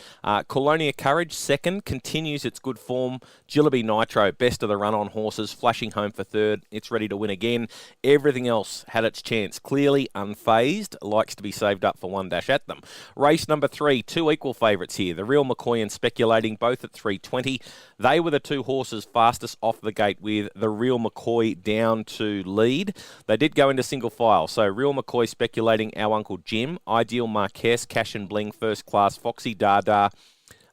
Colonia Courage, second, continues its good form. Jillaby Nitro, best of the run on horses, flashing home for third. It's ready to win again. Everything else had its chance. Clearly Unfazed, likes to be saved up for one dash at them. Race number 3, 2 equal favourites here. The Real McCoy and Speculating, both at 3.20. They were the 2 horses fastest off the gate, with the Real McCoy down to lead. They did go into single file. So Real McCoy, Speculating, Our Uncle Jim, Ideal Marquez, Cash and Bling, First Class, Foxy Dada,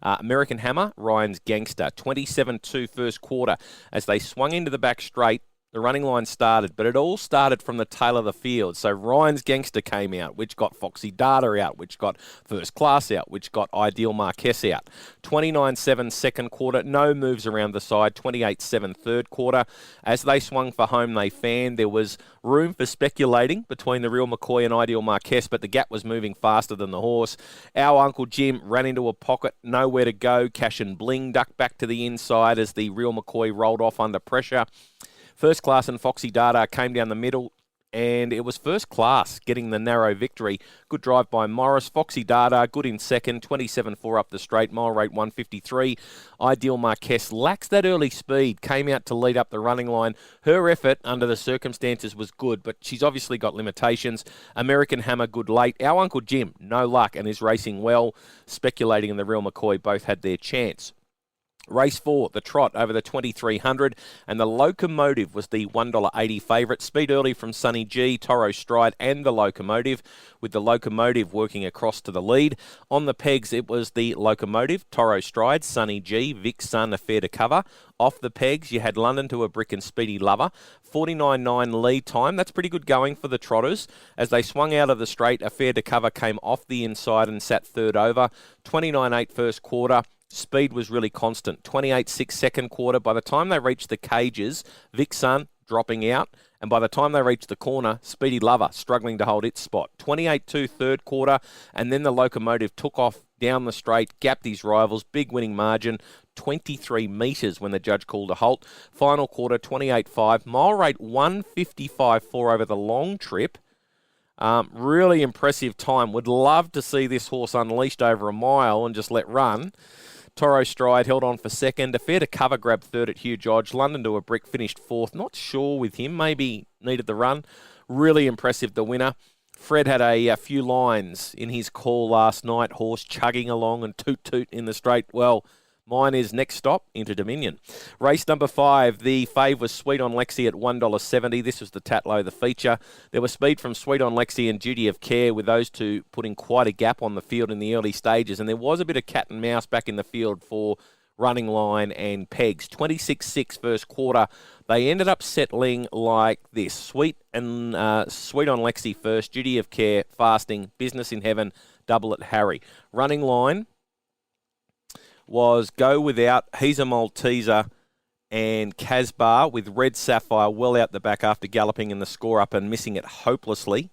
American Hammer, Ryan's Gangster. 27.2 first quarter. As they swung into the back straight, the running line started, but it all started from the tail of the field. So Ryan's Gangster came out, which got Foxy Data out, which got First Class out, which got Ideal Marquez out. 29.7 second quarter, no moves around the side. 28.7 third quarter. As they swung for home, they fanned. There was room for Speculating between the Real McCoy and Ideal Marquez, but the gap was moving faster than the horse. Our Uncle Jim ran into a pocket, nowhere to go. Cash and Bling ducked back to the inside as the Real McCoy rolled off under pressure. First Class and Foxy Data came down the middle, and it was First Class getting the narrow victory. Good drive by Morris. Foxy Data, good in second. 27.4 up the straight, mile rate 153. Ideal Marquez lacks that early speed, came out to lead up the running line. Her effort under the circumstances was good, but she's obviously got limitations. American Hammer, good late. Our Uncle Jim, no luck, and is racing well. Speculating and the Real McCoy both had their chance. Race 4, the Trot over the 2300, and the Locomotive was the $1.80 favourite. Speed early from Sunny G, Toro Stride and the Locomotive, with the Locomotive working across to the lead. On the pegs, it was the Locomotive, Toro Stride, Sunny G, Vic Sun, Affair to Cover. Off the pegs, you had London to a Brick and Speedy Lover. 49.9 lead time. That's pretty good going for the Trotters. As they swung out of the straight, Affair to Cover came off the inside and sat third over. 29.8 first quarter. Speed was really constant. 28.6 second quarter. By the time they reached the cages, Vic Sun dropping out, And by the time they reached the corner, Speedy Lover struggling to hold its spot. 28-2 third quarter, and then the Locomotive took off down the straight, gapped his rivals, big winning margin, 23 metres when the judge called a halt. Final quarter, 28-5. Mile rate 155.4 over the long trip. Really impressive time. Would love to see this horse unleashed over a mile and just let run. Toro Stride held on for second. A fair to cover grab third at Hugh Dodge. London to a Brick finished fourth. Not sure with him. Maybe needed the run. Really impressive, the winner. Fred had a few lines in his call last night. Horse chugging along and toot in the straight. Well, mine is next stop into Dominion. Race number 5, the fave was Sweet on Lexi at $1.70. This was the Tatlow, the feature. There was speed from Sweet on Lexi and Duty of Care, with those two putting quite a gap on the field in the early stages. And there was a bit of cat and mouse back in the field for Running Line and Pegs. 26-6 first quarter. They ended up settling like this. Sweet on Lexi first, Duty of Care, Fasting, Business in Heaven, Double at Harry. Running Line was Go Without, He's a Malteser, and Casbar, with Red Sapphire well out the back after galloping in the score up and missing it hopelessly.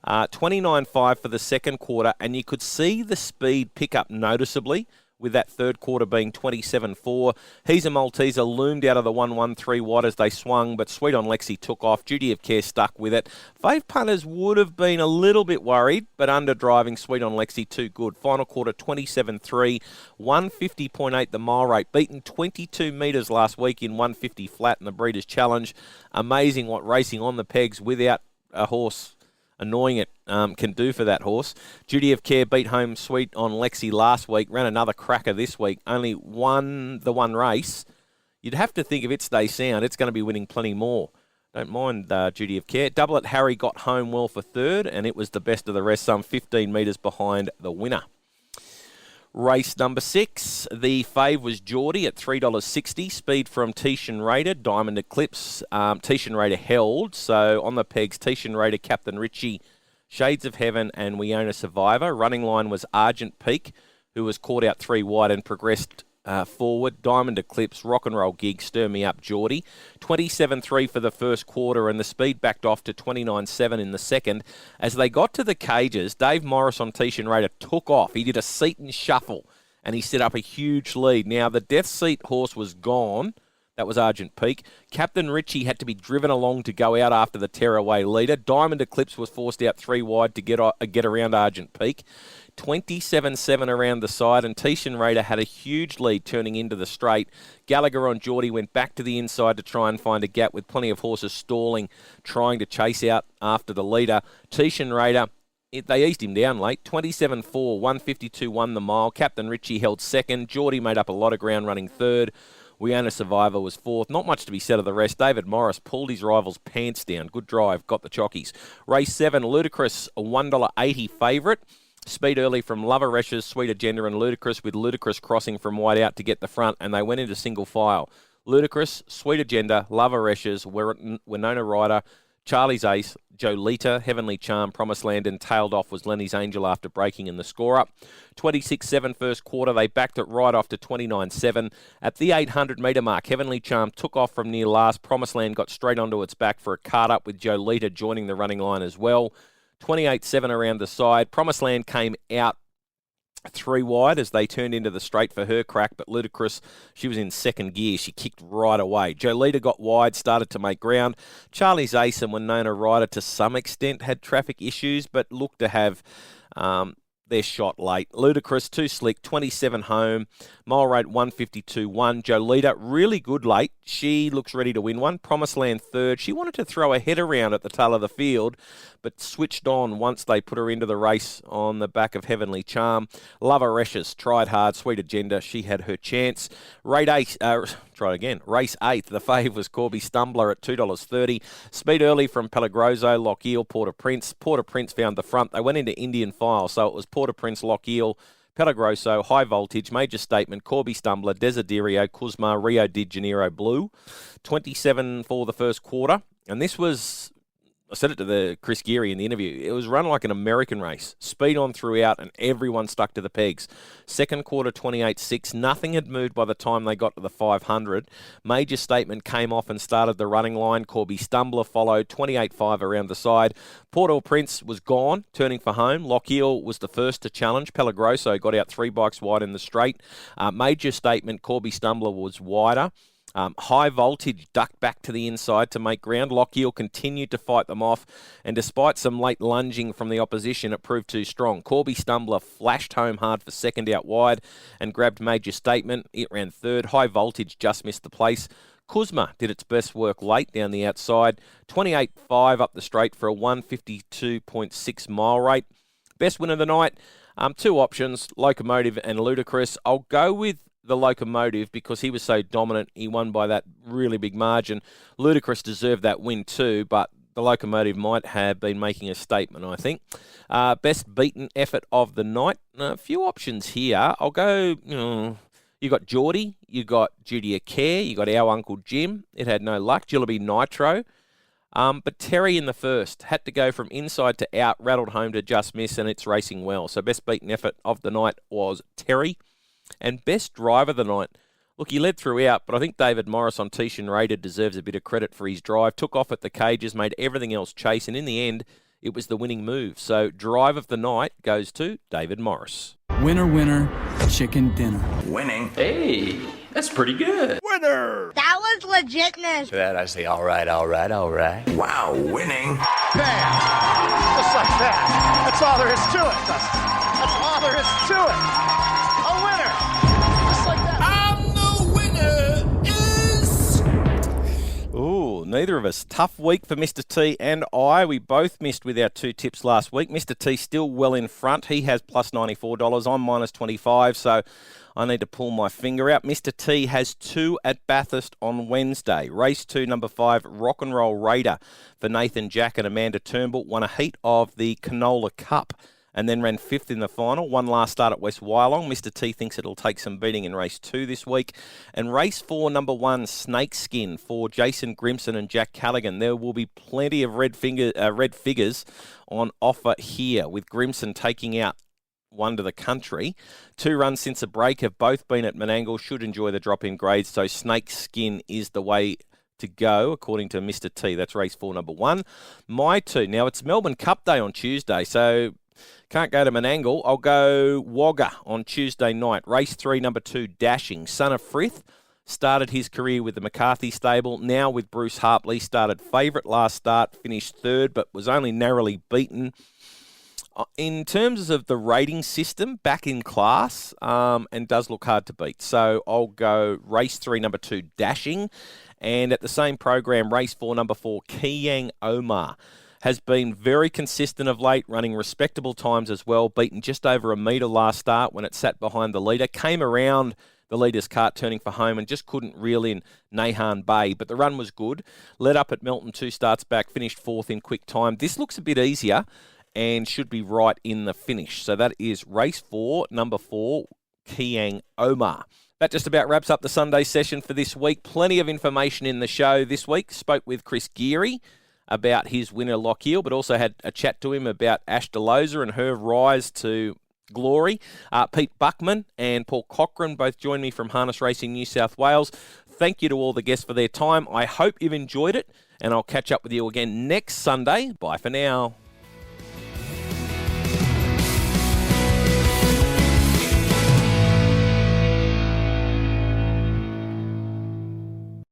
29.5 for the second quarter, and you could see the speed pick up noticeably, with that third quarter being 27.4. He's a Malteser loomed out of the 1-1-3 wide as they swung, but Sweet on Lexi took off. Duty of Care stuck with it. Fave punters would have been a little bit worried, but underdriving Sweet on Lexi too good. Final quarter 27.3, 150.8 the mile rate. Beaten 22 metres last week in 150 flat in the Breeders' Challenge. Amazing what racing on the pegs without a horse annoying it can do for that horse. Duty of Care beat home Sweet on Lexi last week, ran another cracker this week, only won the one race. You'd have to think if it stays sound, it's going to be winning plenty more. Don't mind Duty of Care. Double at Harry got home well for third, and it was the best of the rest, some 15 metres behind the winner. Race number 6, the fave was Geordie at $3.60. Speed from Tishan Raider, Diamond Eclipse. Tishan Raider held, so on the pegs, Tishan Raider, Captain Richie, Shades of Heaven, and We Own a Survivor. Running line was Argent Peak, who was caught out 3 wide and progressed forward. Diamond Eclipse, Rock and Roll Gig, Stir Me Up Geordie. 27.3 for the first quarter, and the speed backed off to 29.7 in the second. As they got to the cages, Dave Morris on Tishan Raider took off. He did a seat and shuffle, and he set up a huge lead. Now, the Death Seat horse was gone. That was Argent Peak. Captain Richie had to be driven along to go out after the tearaway leader. Diamond Eclipse was forced out 3 wide to get around Argent Peak. 27.7 around the side, and Tishan Raider had a huge lead turning into the straight. Gallagher on Geordie went back to the inside to try and find a gap, with plenty of horses stalling, trying to chase out after the leader. Tishan Raider, they eased him down late. 27.4, 152 won the mile. Captain Richie held second. Geordie made up a lot of ground running third. We Own a Survivor was fourth. Not much to be said of the rest. David Morris pulled his rival's pants down. Good drive, got the chockies. Race 7, Ludicrous, a $1.80 favourite. Speed early from Lover Reshes, Sweet Agenda and Ludicrous, with Ludicrous crossing from wide out to get the front, and they went into single file. Ludicrous, Sweet Agenda, Lover Reshes, Winona Ryder, Charlie's Ace, Jolita, Heavenly Charm, Promised Land, and tailed off was Lenny's Angel after breaking in the score-up. 26.7 first quarter, they backed it right off to 29.7. At the 800-metre mark, Heavenly Charm took off from near last. Promised Land got straight onto its back for a cart-up, with Jolita joining the running line as well. 28.7 around the side. Promised Land came out 3 wide as they turned into the straight for her crack, but Ludicrous, she was in second gear. She kicked right away. Jolita got wide, started to make ground. Charlie's Ace and Winona Ryder to some extent had traffic issues, but looked to have their shot late. Ludicrous, too slick, 27 home. Mile rate 152.1. Jolita, really good late. She looks ready to win one. Promised Land third. She wanted to throw a head around at the tail of the field, but switched on once they put her into the race on the back of Heavenly Charm. Lover Reshes tried hard. Sweet Agenda, she had her chance. Race 8, the fave was Corby Stumbler at $2.30. Speed early from Pelagroso, Lochiel, Port au Prince. Port au Prince found the front. They went into Indian file, so it was Port au Prince, Lochiel, Pelagroso, High Voltage, Major Statement, Corby Stumbler, Desiderio, Kuzma, Rio de Janeiro Blue. 27 for the first quarter. And this was I said it to the Chris Geary in the interview. It was run like an American race. Speed on throughout, and everyone stuck to the pegs. Second quarter, 28.6. Nothing had moved by the time they got to the 500. Major Statement came off and started the running line. Corby Stumbler followed, 28.5 around the side. Port Prince was gone, turning for home. Lochiel was the first to challenge. Pelagroso got out 3 bikes wide in the straight. Major Statement, Corby Stumbler was wider. High Voltage ducked back to the inside to make ground. Lochiel continued to fight them off, and despite some late lunging from the opposition, it proved too strong. Corby Stumbler flashed home hard for second out wide and grabbed Major Statement. It ran third. High Voltage just missed the place. Kuzma did its best work late down the outside. 28.5 up the straight for a 152.6 mile rate. Best win of the night, 2 options, Locomotive and Ludicrous. I'll go with the Locomotive because he was so dominant. He won by that really big margin. Ludicrous deserved that win too, but the Locomotive might have been making a statement, I think. Best beaten effort of the night. A few options here. I'll go, you got Geordie, you got Duty of Care, you got Our Uncle Jim. It had no luck. Jillaby Nitro. But Terry in the first had to go from inside to out, rattled home to just miss, and it's racing well. So best beaten effort of the night was Terry. And best driver of the night, look, he led throughout, but I think David Morris on Tishan Rated deserves a bit of credit for his drive. Took off at the cages, made everything else chase, and in the end, it was the winning move. So drive of the night goes to David Morris. Winner, winner, chicken dinner. Winning. Hey, that's pretty good. Winner! That was legitness. To that I say, all right. Wow, winning. Bam! Just like that. That's all there is to it, Dustin. That's all there is to it. A winner! Just like that. And the winner is... Ooh, neither of us. Tough week for Mr. T and I. We both missed with our 2 tips last week. Mr. T still well in front. He has plus $94. I'm minus 25, so I need to pull my finger out. Mr. T has 2 at Bathurst on Wednesday. Race 2, number 5, Rock and Roll Raider for Nathan Jack and Amanda Turnbull. Won a heat of the Canola Cup and then ran 5th in the final. One last start at West Wyalong. Mr. T thinks it'll take some beating in race 2 this week. And race 4, number 1, Snakeskin for Jason Grimson and Jack Callaghan. There will be plenty of red figures on offer here, with Grimson taking out one to the country. 2 runs since a break have both been at Menangle. Should enjoy the drop in grades. So Snakeskin is the way to go, according to Mr. T. That's race 4, number 1. My 2. Now, it's Melbourne Cup Day on Tuesday, so can't go to Menangle. I'll go Wagga on Tuesday night. Race 3, number 2, Dashing. Son of Frith started his career with the McCarthy stable, now with Bruce Harpley. Started favourite last start, finished 3rd, but was only narrowly beaten. In terms of the rating system, back in class, and does look hard to beat. So I'll go race 3, number 2, Dashing. And at the same program, race 4, number 4, Kiyang Omar. Has been very consistent of late, running respectable times as well, beaten just over a metre last start when it sat behind the leader. Came around the leader's cart turning for home and just couldn't reel in Nahan Bay, but the run was good. Led up at Melton 2 starts back, finished 4th in quick time. This looks a bit easier and should be right in the finish. So that is race 4, number 4, Kiyang Omar. That just about wraps up the Sunday session for this week. Plenty of information in the show this week. Spoke with Chris Geary about his winner Lochiel, but also had a chat to him about Ash Delosa and her rise to glory. Pete Buckman and Paul Cochrane both joined me from Harness Racing New South Wales. Thank you to all the guests for their time. I hope you've enjoyed it, and I'll catch up with you again next Sunday. Bye for now.